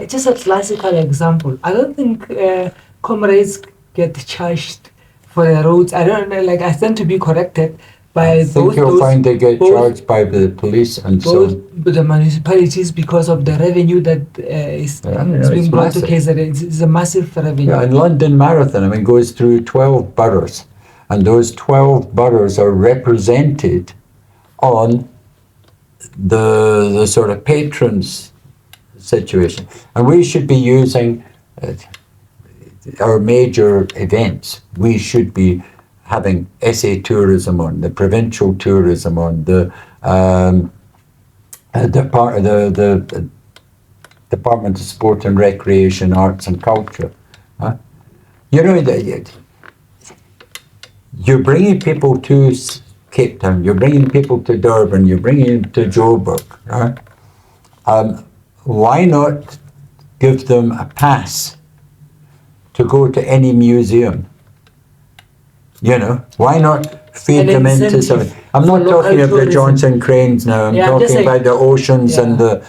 just a classical example. I don't think comrades get charged for the roads. I don't know, I tend to be corrected by I think you'll find they get charged by the police and the municipalities because of the revenue that is being brought to KZN. It's a massive revenue. Yeah, and London Marathon, goes through 12 boroughs. and those 12 boroughs are represented on the sort of patrons situation. And we should be using our major events. We should be having SA tourism on, the provincial tourism on, the Department of Sport and Recreation, Arts and Culture. You know, you're bringing people to Cape Town, you're bringing people to Durban, you're bringing them to Joburg. Right? Why not give them a pass to go to any museum? You know, why not feed them into something? I'm not talking about the Johnson Cranes now. I'm talking about the oceans and the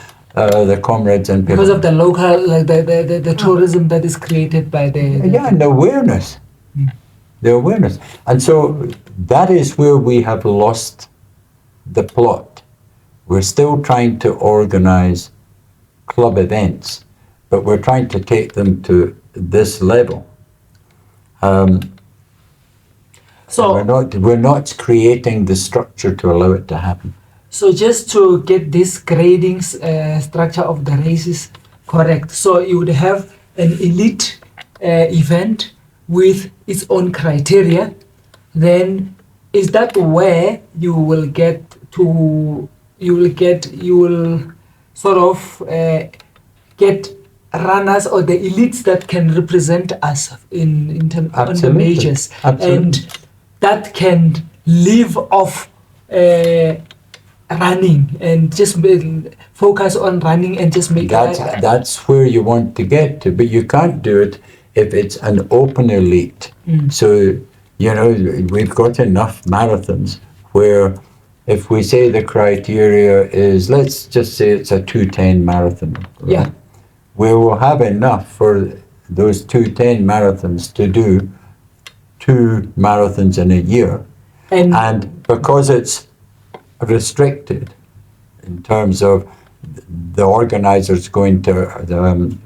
comrades and people. Because of the local, like the tourism that is created by the and the awareness. The awareness. And so that is where we have lost the plot. We're still trying to organize club events, but we're trying to take them to this level. So we're not creating the structure to allow it to happen. So just to get this grading structure of the races correct, so you would have an elite event with its own criteria. Then is that where you will sort of get runners or the elites that can represent us in terms on the majors. Absolutely. And that can live off running and just focus on running and just make that's where you want to get to, but you can't do it if it's an open elite. So, you know, we've got enough marathons where if we say the criteria is, let's just say it's a 2:10 marathon. Right? Yeah. We will have enough for those 2:10 marathons to do 2 marathons in a year. And because it's restricted in terms of the organizers going to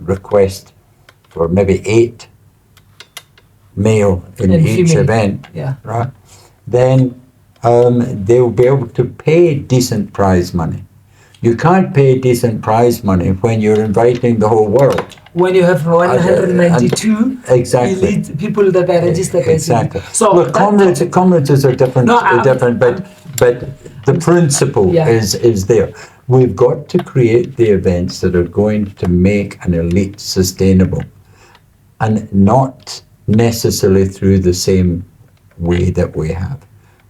request for maybe 8 male in each female. event, Yeah. right? Then they'll be able to pay decent prize money. You can't pay decent prize money when you're inviting the whole world. When you have 192 exactly. elite people that are registered. Exactly. So look, comrades are different, but the principle is there. We've got to create the events that are going to make an elite sustainable, and not necessarily through the same way that we have,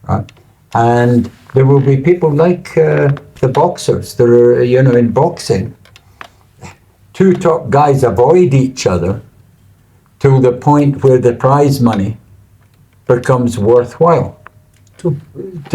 right? And there will be people like the boxers. There are, you know, in boxing, 2 top guys avoid each other to the point where the prize money becomes worthwhile to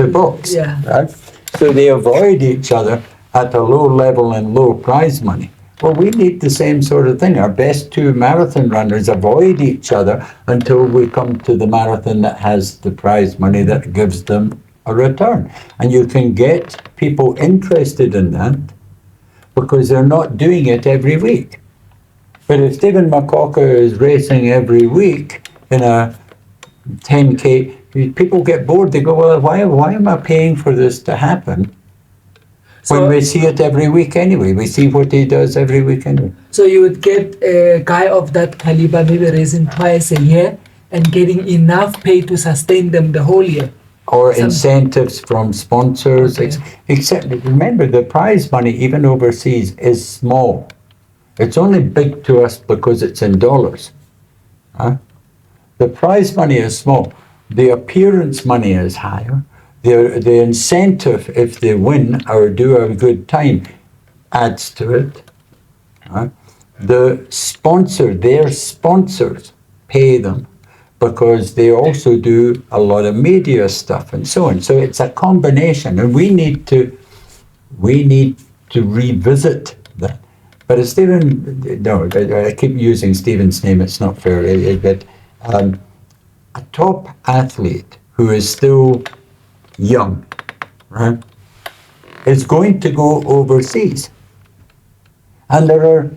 box. Yeah. Right? So they avoid each other at a low level and low prize money. Well, we need the same sort of thing. Our best 2 marathon runners avoid each other until we come to the marathon that has the prize money that gives them a return. And you can get people interested in that because they're not doing it every week. But if Stephen McCocker is racing every week in a 10K, people get bored. They go, well, why am I paying for this to happen? When we see it every week anyway. We see what he does every week anyway. So you would get a guy of that caliber maybe racing twice a year and getting enough pay to sustain them the whole year. Or incentives from sponsors. Okay. Except, remember, the prize money, even overseas, is small. It's only big to us because it's in dollars. Huh? The prize money is small. The appearance money is higher. The incentive, if they win or do a good time, adds to it. Right? The sponsor, their sponsors pay them because they also do a lot of media stuff and so on. So it's a combination, and we need to revisit that. But I keep using Stephen's name. It's not fair. But a top athlete who is still young, right, is going to go overseas. And there are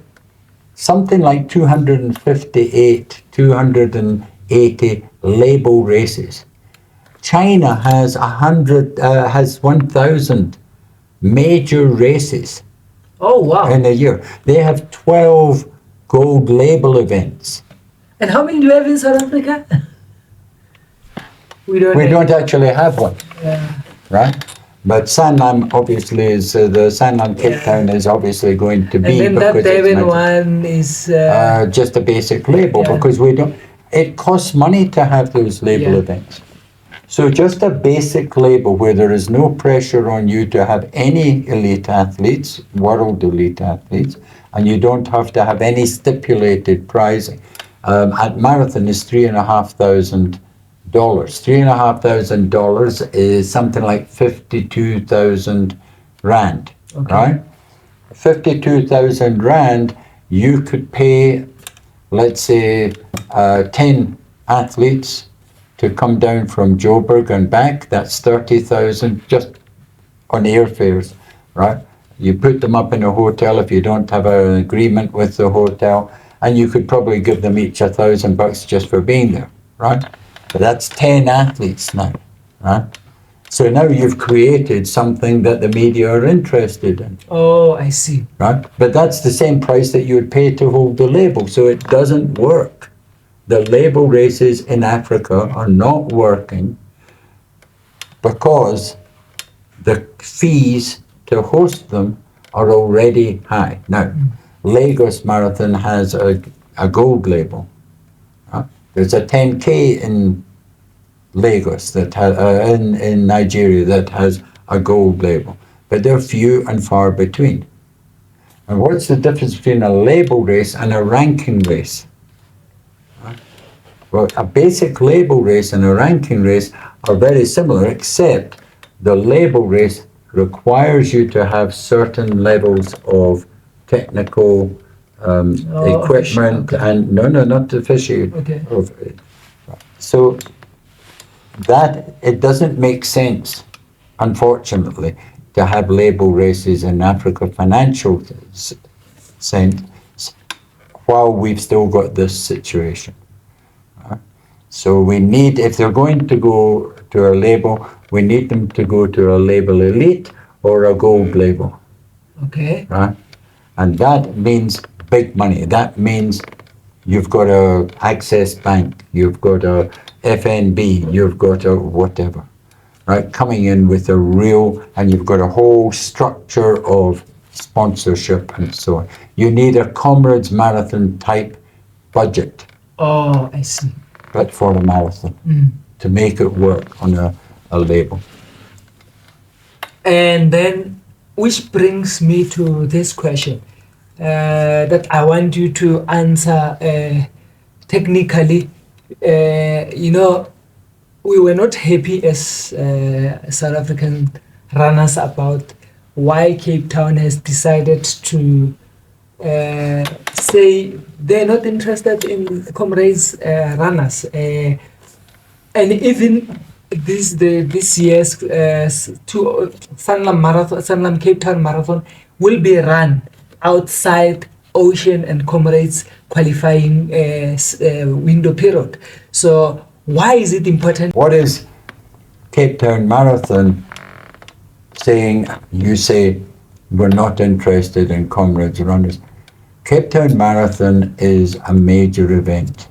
something like 280 label races. China has 1,000 major races Oh, wow. in a year. They have 12 gold label events. And how many do you have in South Africa? We don't actually have one, Yeah. right? But Sanlam obviously is, the Sanlam Cape Town is obviously going to be, And then that because it's Devon one is... just a basic label, Yeah. because it costs money to have those label events. So just a basic label where there is no pressure on you to have any elite athletes, world elite athletes, and you don't have to have any stipulated pricing. At marathon is $3,500. $3,500 is something like 52,000 rand, right? 52,000 rand, you could pay, let's say, 10 athletes to come down from Joburg and back. That's 30,000 just on airfares, right? You put them up in a hotel if you don't have an agreement with the hotel, and you could probably give them each $1,000 just for being there, right? But that's 10 athletes now, right? So now you've created something that the media are interested in. Oh, I see. Right? But that's the same price that you would pay to hold the label, so it doesn't work. The label races in Africa are not working because the fees to host them are already high. Now, Lagos Marathon has a gold label. There's a 10K in Lagos that in Nigeria that has a gold label, but they're few and far between. And what's the difference between a label race and a ranking race? Well, a basic label race and a ranking race are very similar, except the label race requires you to have certain levels of technical equipment and not the fishy. So that it doesn't make sense, unfortunately, to have label races in Africa financial sense while we've still got this situation. So we need, if they're going to go to a label, we need them to go to a label elite or a gold label. Okay. Right? And that means big money. That means you've got a Access Bank, you've got a FNB, you've got a whatever, right? Coming in with a real, and you've got a whole structure of sponsorship and so on. You need a Comrades Marathon type budget. Oh, I see. But for a marathon, to make it work on a label. And then, which brings me to this question that I want you to answer technically. We were not happy as South African runners about why Cape Town has decided to say they're not interested in Comrades runners, and even this year's Sanlam Cape Town Marathon will be run outside Ocean and Comrades qualifying window period. So why is it important? What is Cape Town Marathon saying? You say we're not interested in Comrades runners. Cape Town Marathon is a major event.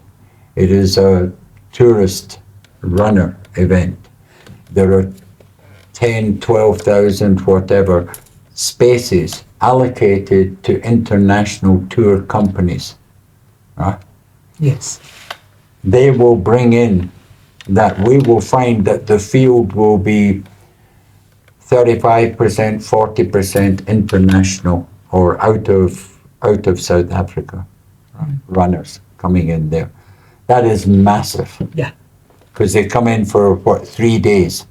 It is a tourist runner event. There are 10, 12,000, whatever, spaces allocated to international tour companies. Right? Yes. They will bring in that. We will find that the field will be 35%, 40% international or out of South Africa, runners coming in there. That is massive. Yeah. Because they come in for 3 days.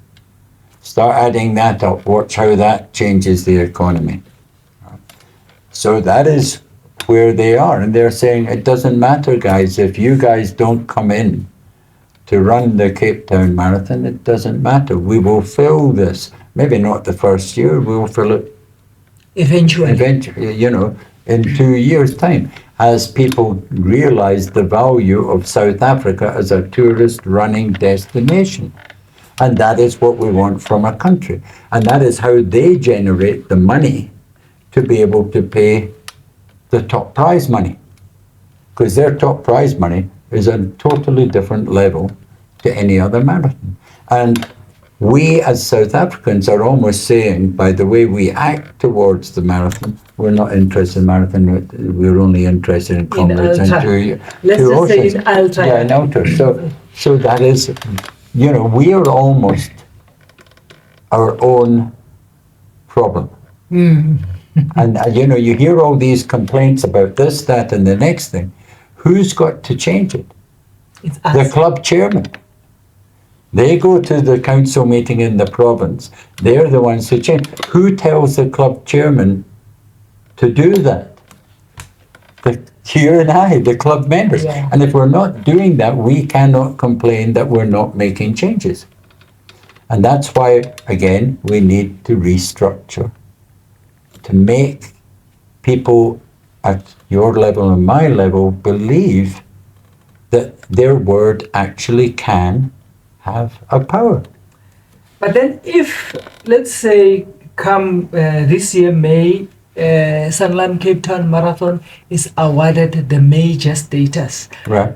Start adding that up. Watch how that changes the economy. So that is where they are, and they're saying it doesn't matter, guys, if you guys don't come in to run the Cape Town Marathon, it doesn't matter. We will fill this. Maybe not the first year. We will fill it Eventually, in 2 years' time, as people realize the value of South Africa as a tourist running destination. And that is what we want from a country. And that is how they generate the money to be able to pay the top prize money. Because their top prize money is a totally different level to any other marathon. And we as South Africans are almost saying, by the way we act towards the marathon, we're not interested in marathon, we're only interested in comrades and two Let's just oceans. say in ultra. Yeah, in ultra. So that is, we are almost our own problem. And you hear all these complaints about this, that, and the next thing. Who's got to change it? It's us. The club chairman. They go to the council meeting in the province. They're the ones who change. Who tells the club chairman to do that? You and I, the club members. Yeah. And if we're not doing that, we cannot complain that we're not making changes. And that's why, again, we need to restructure to make people at your level and my level believe that their word actually can have a power. But then if, let's say, come this year, May, Sanlam Cape Town Marathon is awarded the major status. Right.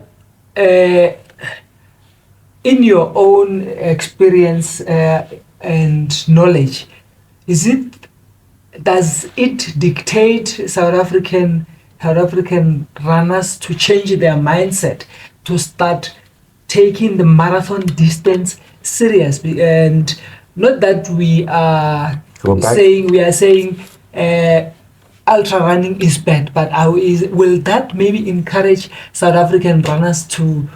In your own experience and knowledge, does it dictate South African runners to change their mindset, to start taking the marathon distance serious? And not that we are saying ultra running is bad, but will that maybe encourage South African runners to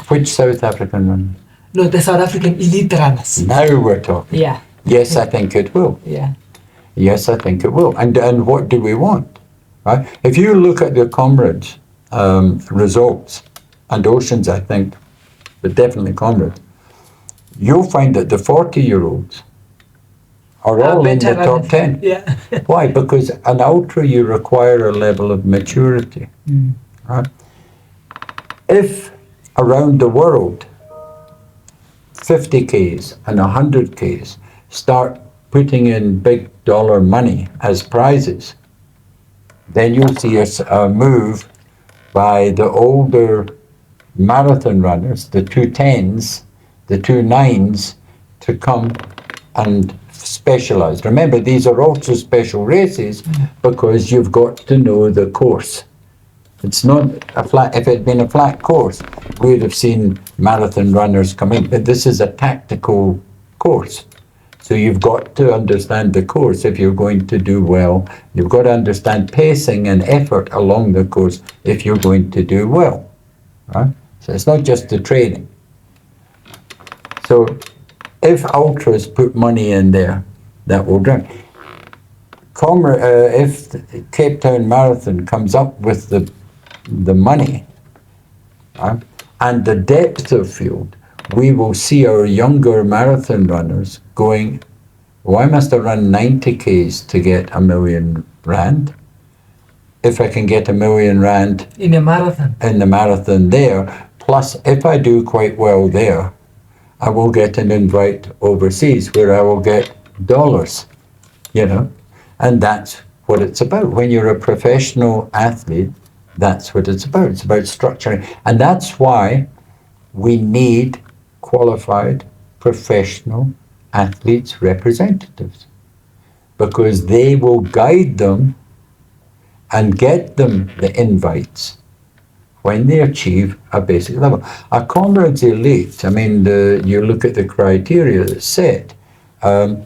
Which South African one? No, the South African elite runners. Now we're talking. Yeah. Yes, I think it will. Yeah. Yes, I think it will. And what do we want? Right? If you look at the comrades results, and Oceans, I think, but definitely comrades, you'll find that the 40-year-olds are all in the top 10. Yeah. Why? Because an ultra, you require a level of maturity. Right? If around the world 50Ks and 100Ks start putting in big dollar money as prizes, then you'll see a move by the older marathon runners, the 210s, the 29s, to come and specialize. Remember, these are also special races because you've got to know the course. It's not a flat. If it had been a flat course, we'd have seen marathon runners come in. But this is a tactical course. So you've got to understand the course if you're going to do well. You've got to understand pacing and effort along the course if you're going to do well. Right? So it's not just the training. So if ultras put money in there, that will drive. If the Cape Town Marathon comes up with the money and the depth of field, we will see our younger marathon runners going, oh, I must have run 90 Ks to get R1 million. If I can get R1 million in the marathon there, plus if I do quite well there, I will get an invite overseas where I will get dollars, and that's what it's about. When you're a professional athlete, that's what it's about. It's about structuring. And that's why we need qualified professional athletes representatives, because they will guide them and get them the invites when they achieve a basic level. A comrades elite, you look at the criteria that's set, a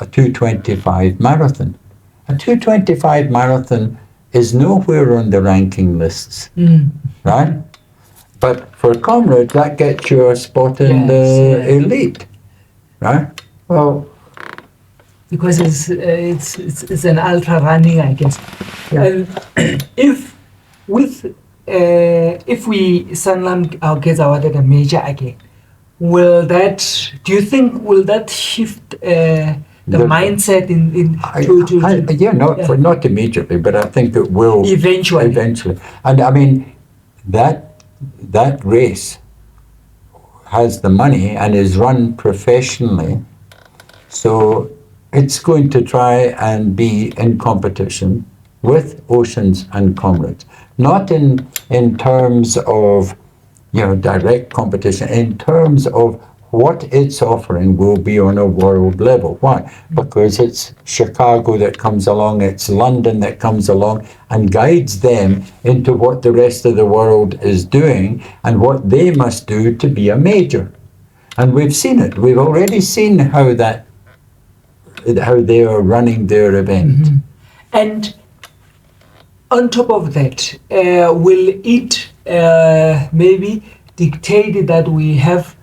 225 marathon. A 225 marathon is nowhere on the ranking lists, right? But for comrades, that gets you a spot in the elite, right? Well, because it's an ultra running, I guess. Yeah. And if we Sanlam gets awarded a major again, do you think will that shift the mindset not immediately, but I think it will eventually. And that race, has the money and is run professionally. So it's going to try and be in competition with Oceans and Comrades. Not in terms of, direct competition, in terms of what it's offering will be on a world level. Why? Because it's Chicago that comes along, it's London that comes along and guides them into what the rest of the world is doing and what they must do to be a major. And we've seen it. We've already seen how they are running their event. Mm-hmm. And on top of that, will it maybe dictate that we have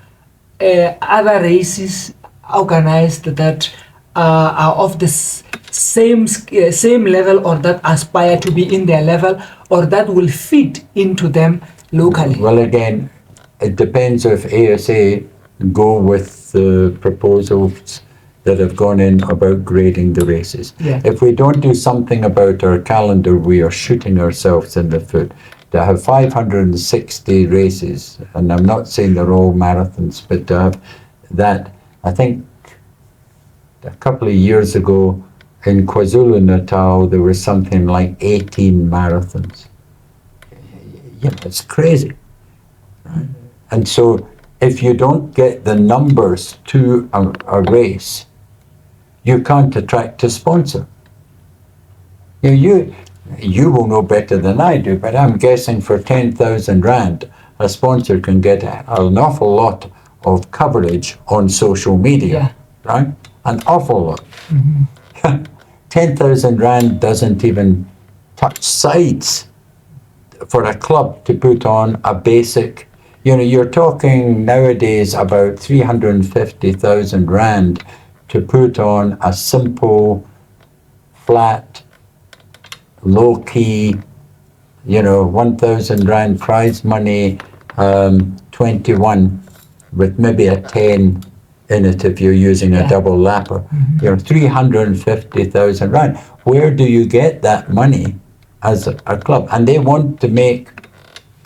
other races organized that are of the same level, or that aspire to be in their level, or that will fit into them locally? Well, again, it depends if ASA go with the proposals that have gone in about grading the races. Yeah. If we don't do something about our calendar, we are shooting ourselves in the foot. To have 560 races, and I'm not saying they're all marathons, but to have that, I think a couple of years ago in KwaZulu-Natal, there was something like 18 marathons. Yeah, it's crazy. Right? And so if you don't get the numbers to a race, you can't attract a sponsor. You will know better than I do, but I'm guessing for 10,000 Rand, a sponsor can get an awful lot of coverage on social media, right? An awful lot. Mm-hmm. 10,000 Rand doesn't even touch sides for a club to put on a basic, you're talking nowadays about 350,000 Rand to put on a simple, flat, low-key, 1,000 Rand prize money, 21 with maybe a 10 in it if you're using a double lapper. Mm-hmm. 350,000 Rand. Where do you get that money as a club? And they want to make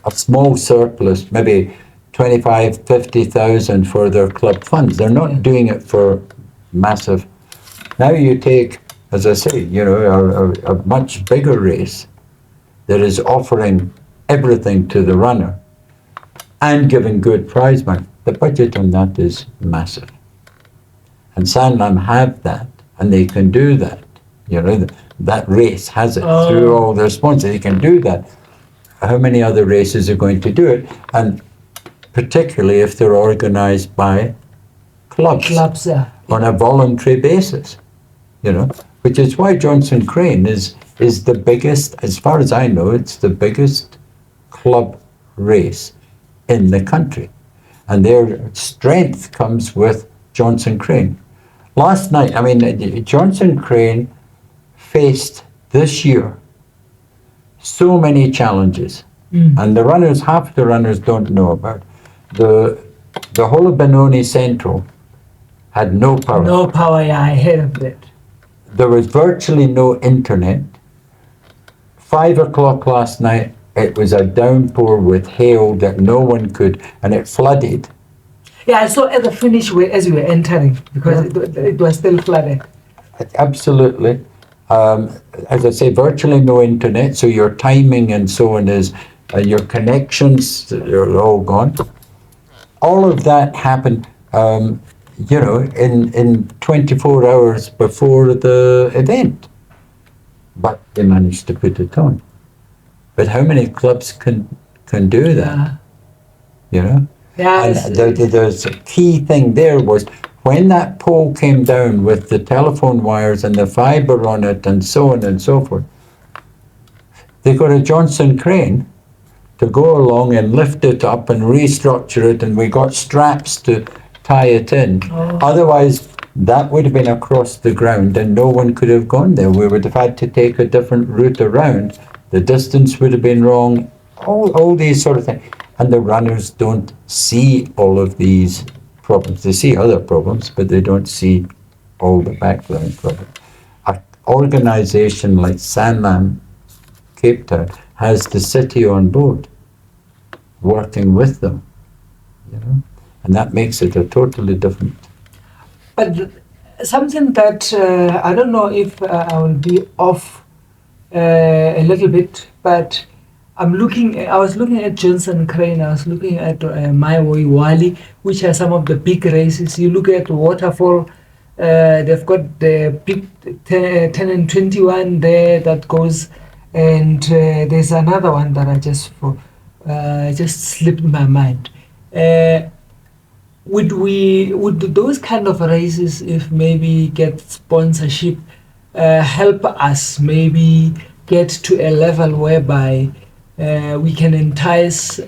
a small surplus, maybe 25, 50,000 for their club funds. They're not doing it for massive. Now you take, as I say, a much bigger race that is offering everything to the runner and giving good prize money. The budget on that is massive. And Sanlam have that, and they can do that. That race has it through all their sponsors. They can do that. How many other races are going to do it? And particularly if they're organized by clubs on a voluntary basis, which is why Johnson Crane is the biggest, as far as I know, it's the biggest club race in the country. And their strength comes with Johnson Crane. Last night, Johnson Crane faced this year so many challenges. And half the runners don't know about. The whole of Benoni Central had no power. No power, I heard of that. There was virtually no internet. 5 o'clock last night, it was a downpour with hail that no one could, and it flooded. Yeah, I saw at the finish as you were entering, because it was still flooded. Absolutely. As I say, virtually no internet, so your timing and so on is, your connections are all gone. All of that happened, in 24 hours before the event. But they managed to put it on. But how many clubs can do that? Yeah. And there's a key thing there was when that pole came down with the telephone wires and the fibre on it and so on and so forth, they got a Johnson Crane to go along and lift it up and restructure it, and we got straps to tie it in. Otherwise, that would have been across the ground and no one could have gone there. We would have had to take a different route around. The distance would have been wrong, all these sort of things. And the runners don't see all of these problems. They see other problems, but they don't see all the background problems. An organisation like Sanlam Cape Town has the city on board, working with them, And that makes it a totally different. But something that I don't know if I will be off a little bit, but I was looking at Johnson Crane, I was looking at My Way Wally, which are some of the big races. You look at Waterfall, they've got the big 10 and 21 there that goes, and there's another one that I just slipped my mind. Would those kind of races, if maybe get sponsorship, help us maybe get to a level whereby we can entice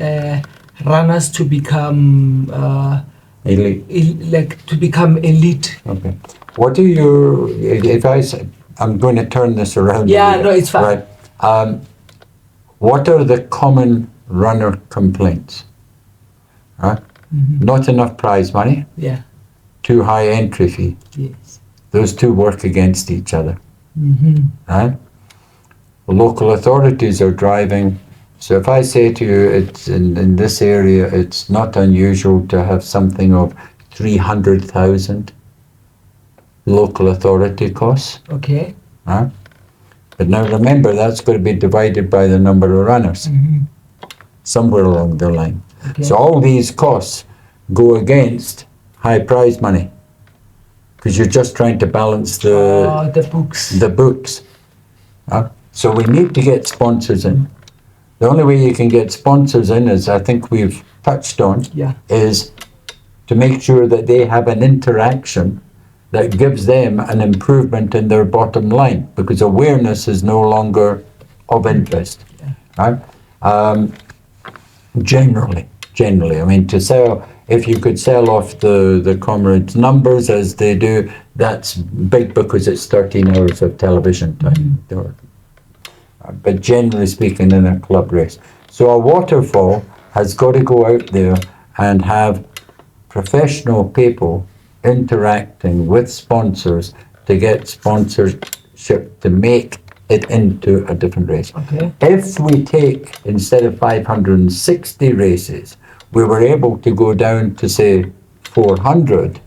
runners to become elite. to become elite? Okay. What do you, if I say, I'm going to turn this around. Yeah, no, it's fine. Right. What are the common runner complaints? Right? Mm-hmm. Not enough prize money. Yeah. Too high entry fee. Yes. Those two work against each other. Mm-hmm. Right? Local authorities are driving. So if I say to you, it's in this area, it's not unusual to have something of 300,000 local authority costs. Okay. Right? But now remember, that's going to be divided by the number of runners, Mm-hmm. somewhere along the line. Okay. So all these costs go against high prize money, because you're just trying to balance the books. the books. So we need to get sponsors in. The only way you can get sponsors in, as I think we've touched on, Yeah. is to make sure that they have an interaction that gives them an improvement in their bottom line, because awareness is no longer of interest. Yeah. Right? Generally, I mean, to sell, if you could sell off the comrades' numbers as they do, that's big, because it's 13 hours of television time. But generally speaking, in a club race. So a waterfall has got to go out there and have professional people interacting with sponsors to get sponsorship to make it into a different race. Okay. If we take, instead of 560 races, we were able to go down to, say, 400,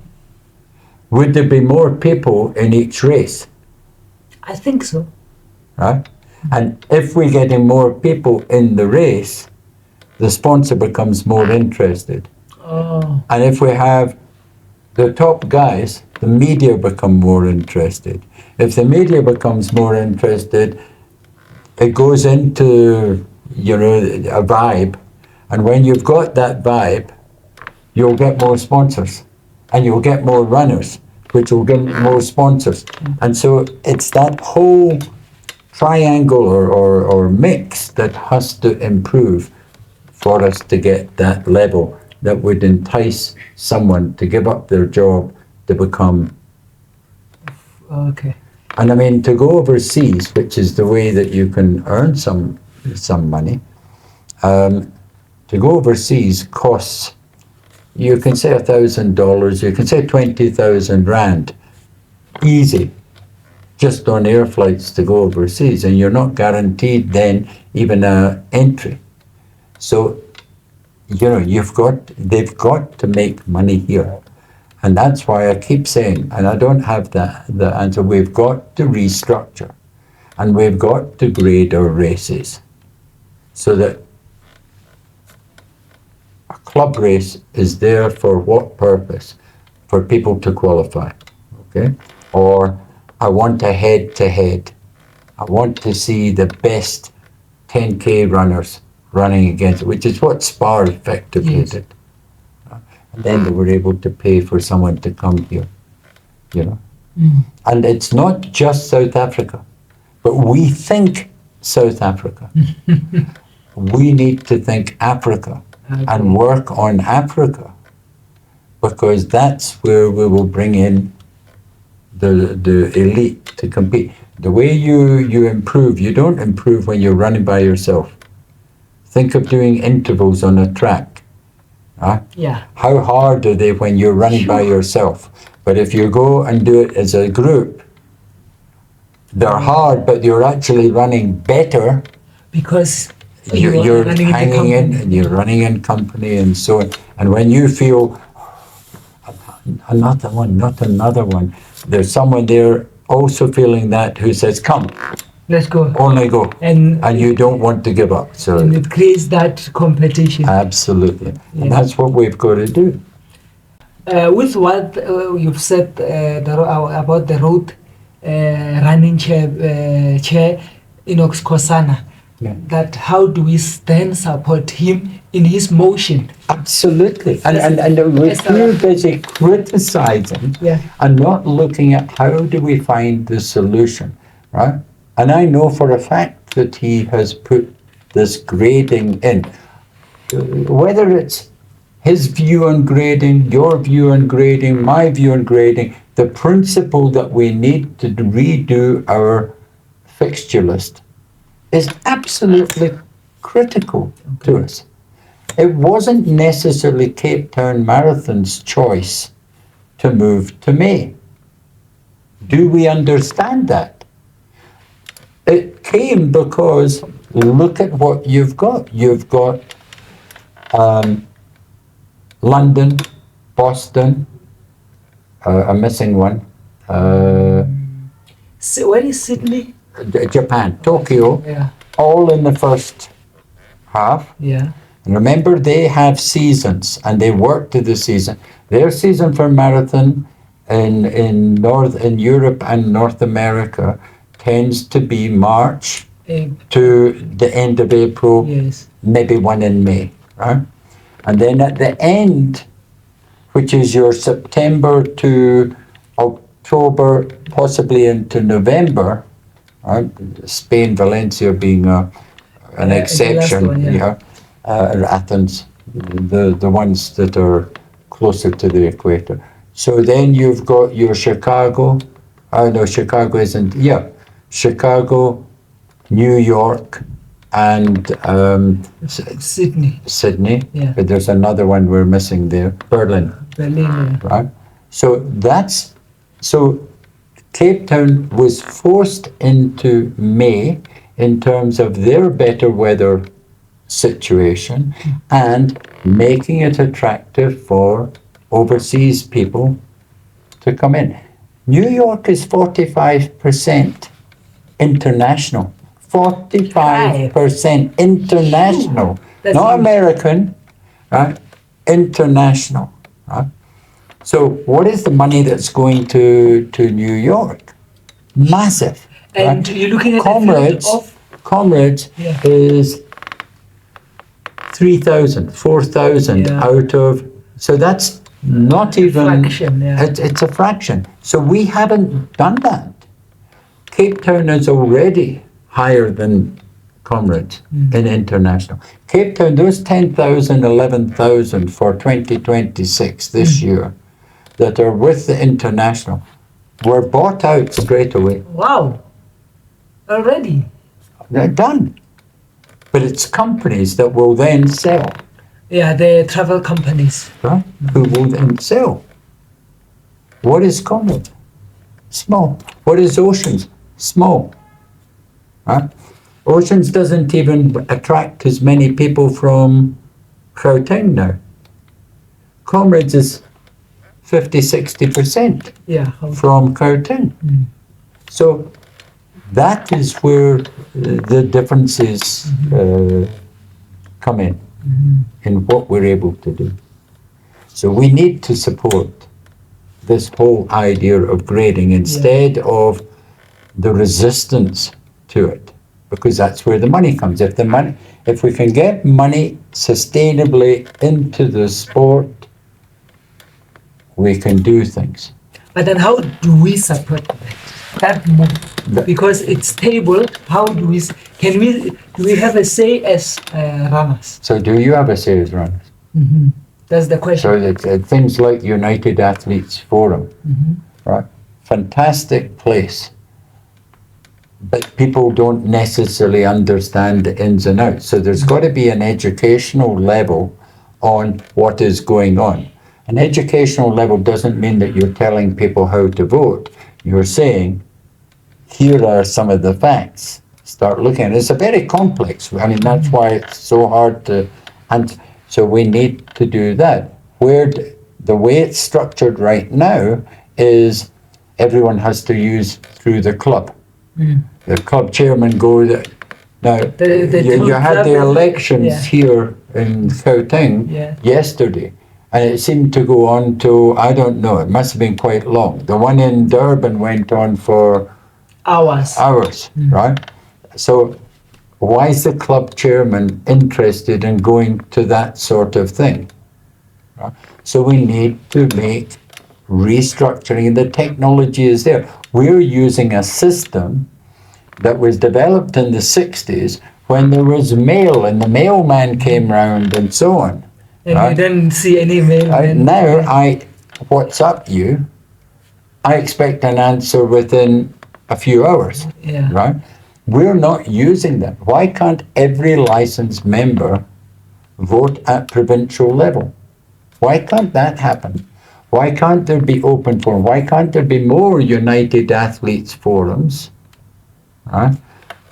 would there be more people in each race? I think so. Right? And if we're getting more people in the race, the sponsor becomes more interested. Oh. And if we have the top guys, the media become more interested. If the media becomes more interested, it goes into, a vibe. And when you've got that vibe, you'll get more sponsors and you'll get more runners, which will get more sponsors. And so it's that whole triangle or mix that has to improve for us to get that level that would entice someone to give up their job to become. Okay. And I mean, to go overseas, which is the way that you can earn some money, to go overseas costs, you can say $1,000, you can say 20,000 rand, easy, just on air flights to go overseas, and you're not guaranteed then even an entry. So, they've got to make money here. And that's why I keep saying, and I don't have the answer, we've got to restructure and we've got to grade our races so that a club race is there for what purpose? For people to qualify, okay? Or I want a head-to-head. I want to see the best 10K runners running against it, which is what Spar effectively did. And then they were able to pay for someone to come here, And it's not just South Africa, but we think South Africa. We need to think Africa and work on Africa, because that's where we will bring in the elite to compete. The way you improve, you don't improve when you're running by yourself. Think of doing intervals on a track. Yeah. How hard are they when you're running by yourself? But if you go and do it as a group, they're hard, but you're actually running better. Because you're hanging in and you're running in company and so on. And when you feel another one, not another one. There's someone there also feeling that who says, come, Let's go. only go. And you don't want to give up. So And it creates that competition. absolutely. Yeah. And that's what we've got to do. With what you've said about the road running chair Inox Kosana, Yeah. that how do we then support him in his motion? Absolutely. And we're too busy criticizing Yeah. and not looking at how do we find the solution, right? And I know for a fact that he has put this grading in. Whether it's his view on grading, your view on grading, my view on grading, the principle that we need to redo our fixture list is absolutely critical to us. It wasn't necessarily Cape Town Marathon's choice to move to May. Do we understand that? It came because look at what you've got. You've got London, Boston, I'm missing one, So where is Sydney? Japan, Tokyo, Yeah. all in the first half. Yeah. And remember, they have seasons and they work to the season. Their season for marathon in Europe and North America tends to be March to the end of April, Yes. maybe one in May, right? And then at the end, which is your September to October, possibly into November, right? Spain, Valencia being an exception, one, yeah. Athens, the ones that are closer to the equator. So then you've got your Chicago, no, Chicago isn't, yeah, Chicago, New York, and Sydney. Sydney, Yeah. but there's another one we're missing there, Berlin, Berlin. right? So Cape Town was forced into May in terms of their better weather situation and making it attractive for overseas people to come in. New York is 45% international. 45% international. That's Not huge. American, right? International, right? So what is the money that's going to New York? Massive. And right? you're looking at Comrades, the field of Comrades Yeah. is 3,000, 4,000 Yeah. out of, so that's not even, fraction, yeah. it's a fraction. So we haven't done that. Cape Town is already higher than Comrades in international. Cape Town, those 10,000, 11,000 for 2026 this year that are with the international were bought out straight away. Wow. Already. They're done. But it's companies that will then sell, Yeah, the travel companies. right? Who will then sell. What is Comrade? Small. What is Oceans? Small. Right? Oceans doesn't even attract as many people from Gauteng now. Comrades is 50, 60% Yeah. from Gauteng. So that is where the differences come in what we're able to do. So we need to support this whole idea of grading instead of the resistance to it, because that's where the money comes. If we can get money sustainably into the sport, we can do things. But then how do we support that move? Because it's stable. How do we, do we have a say as runners? So do you have a say as runners? That's the question. So it's things like United Athletes Forum, right? Fantastic place. But people don't necessarily understand the ins and outs. So there's got to be an educational level on what is going on. An educational level doesn't mean that you're telling people how to vote. You're saying, here are some of the facts. Start looking at it. It's a very complex. I mean, that's why it's so hard to, and so we need to do that. the way it's structured right now is everyone has to use through the club. The club chairman goes. Now, you had the elections here in Gauteng yesterday, and it seemed to go on to, I don't know, it must have been quite long. The one in Durban went on for hours, right? So why is the club chairman interested in going to that sort of thing? Right? So we need to make restructuring. The technology is there. We're using a system that was developed in the 60s when there was mail and the mailman came round and so on. And right? You didn't see any mailman. Now I WhatsApp you, I expect an answer within a few hours, right? We're not using that. Why can't every licensed member vote at provincial level? Why can't that happen? Why can't there be open forum? Why can't there be more United Athletes forums, right,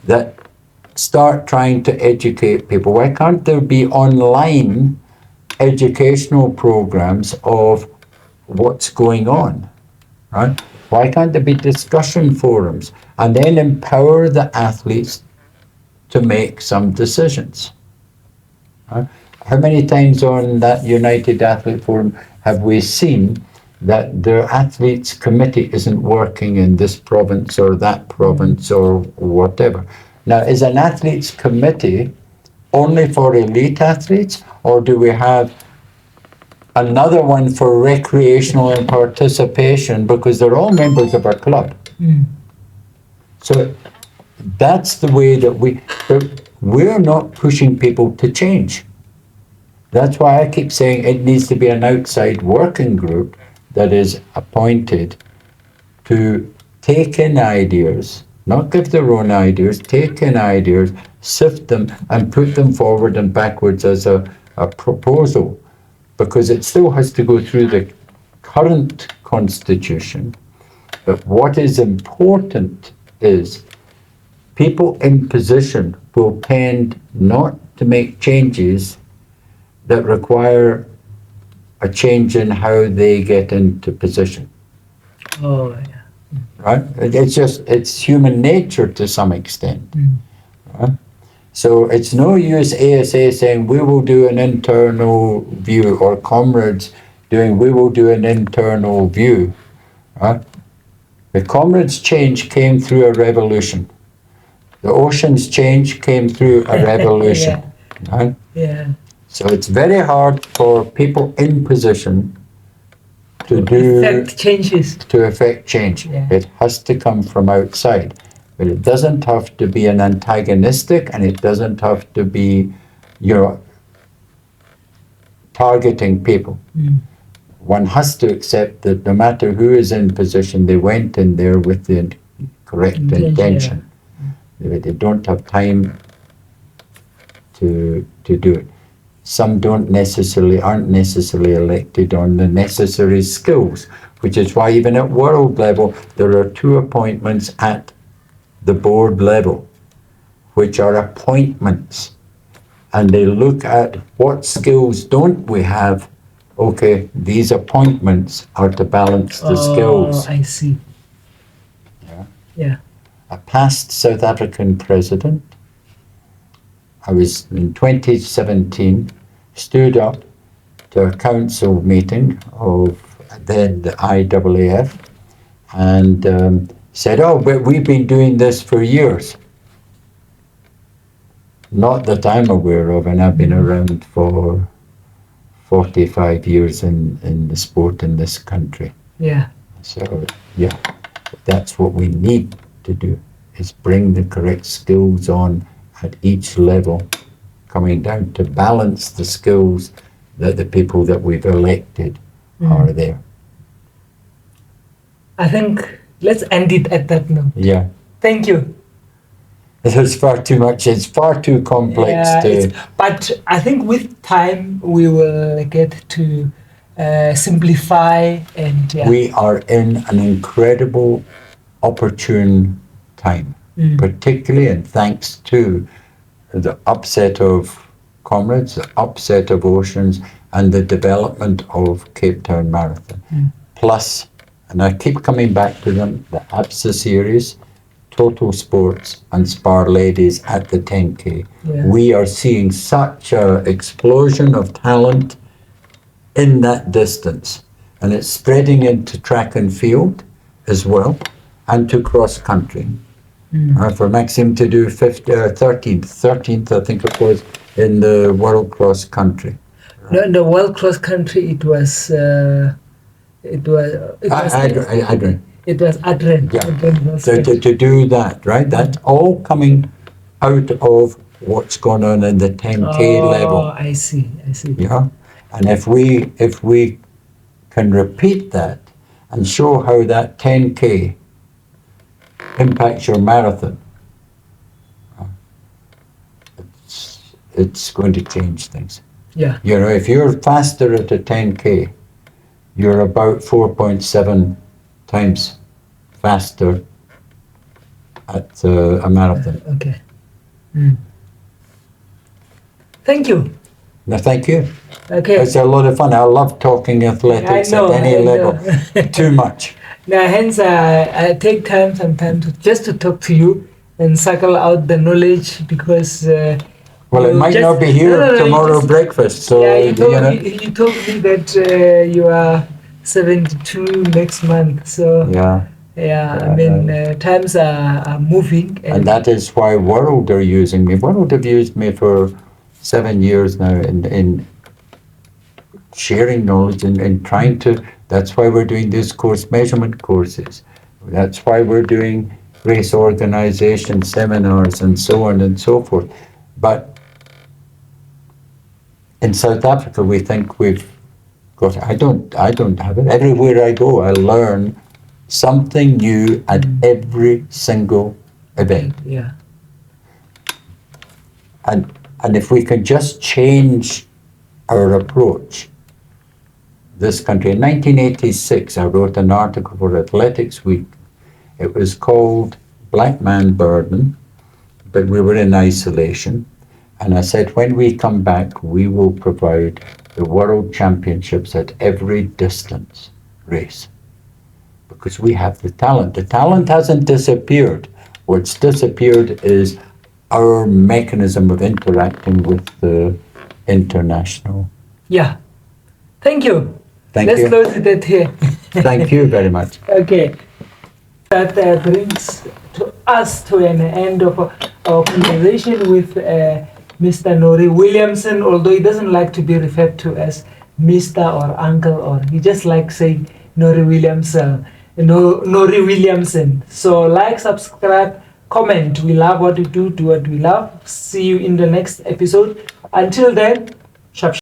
that start trying to educate people? Why can't there be online educational programs of what's going on, right? Why can't there be discussion forums and then empower the athletes to make some decisions? Right? How many times on that United Athlete Forum have we seen that the athletes committee isn't working in this province or that province or whatever? Now, is an athletes committee only for elite athletes, or do we have another one for recreational and participation, because they're all members of our club? So that's the way that we're not pushing people to change. That's why I keep saying it needs to be an outside working group that is appointed to take in ideas, not give their own ideas, take in ideas, sift them and put them forward and backwards as a proposal, because it still has to go through the current constitution. But what is important is people in position will tend not to make changes that require a change in how they get into position. Oh, yeah. Right? It's human nature to some extent. Right? So it's no use ASA saying we will do an internal view, or comrades doing we will do an internal view. Right? The comrades' change came through a revolution. The ocean's change came through a revolution. Right? Yeah. So it's very hard for people in position to affect change. Yeah. It has to come from outside. But it doesn't have to be an antagonistic, and it doesn't have to be, targeting people. One has to accept that no matter who is in position, they went in there with the correct intention. They don't have time to do it. Some aren't necessarily elected on the necessary skills, which is why even at world level, there are 2 appointments at the board level, which are appointments. And they look at what skills don't we have. Okay, these appointments are to balance the skills. I see. Yeah. A past South African president, I was in 2017, stood up to a council meeting of then the IAAF and said, but we've been doing this for years. Not that I'm aware of, and I've been around for 45 years in the sport in this country. Yeah. So, that's what we need to do, is bring the correct skills on at each level, coming down to balance the skills that the people that we've elected are there. I think let's end it at that note. Yeah. Thank you. There's far too much. It's far too complex but I think with time we will get to simplify and. We are in an incredible, opportune time, particularly and thanks to the upset of comrades, the upset of oceans, and the development of Cape Town Marathon. Plus, and I keep coming back to them, the ABSA series, Total Sports, and Spar Ladies at the 10K. Yeah. We are seeing such an explosion of talent in that distance, and it's spreading into track and field as well, and to cross country. For Maxim to do 13th, I think it was, in the World Cross Country. No, in the World Cross Country, it was Adrian. It was Adrian. Yeah. Adrian was So to do that, right? That's all coming out of what's going on in the 10K level. I see. Yeah, and if we can repeat that and show how that 10K impacts your marathon, it's going to change things. Yeah. You know, if you're faster at a 10K, you're about 4.7 times faster at a marathon. Okay. Thank you. No, thank you. Okay. It's a lot of fun. I love talking athletics at any level. Too much. Now, hence, I take time sometimes to talk to you and suckle out the knowledge because. Well, it might not be here tomorrow breakfast. So yeah, you told me that you are 72 next month. So yeah. I mean, times are moving, And that is why World are using me. World have used me for 7 years now in sharing knowledge and trying to. That's why we're doing these course measurement courses. That's why we're doing race organization seminars and so on and so forth. But in South Africa, we think we've got. I don't have it. Everywhere I go, I learn something new at every single event. Yeah. And if we can just change our approach, this country. In 1986, I wrote an article for Athletics Week. It was called Black Man Burden, but we were in isolation. And I said, when we come back, we will provide the world championships at every distance race. Because we have the talent. The talent hasn't disappeared. What's disappeared is our mechanism of interacting with the international. Yeah. Thank you. Thank you. Let's close it here. Thank you very much. Okay. That brings us to an end of our conversation with Mr. Norrie Williamson, although he doesn't like to be referred to as Mr. or Uncle, or he just likes saying Norrie Williamson. Norrie Williamson. So like, subscribe, comment. We love what we do what we love. See you in the next episode. Until then, sharp.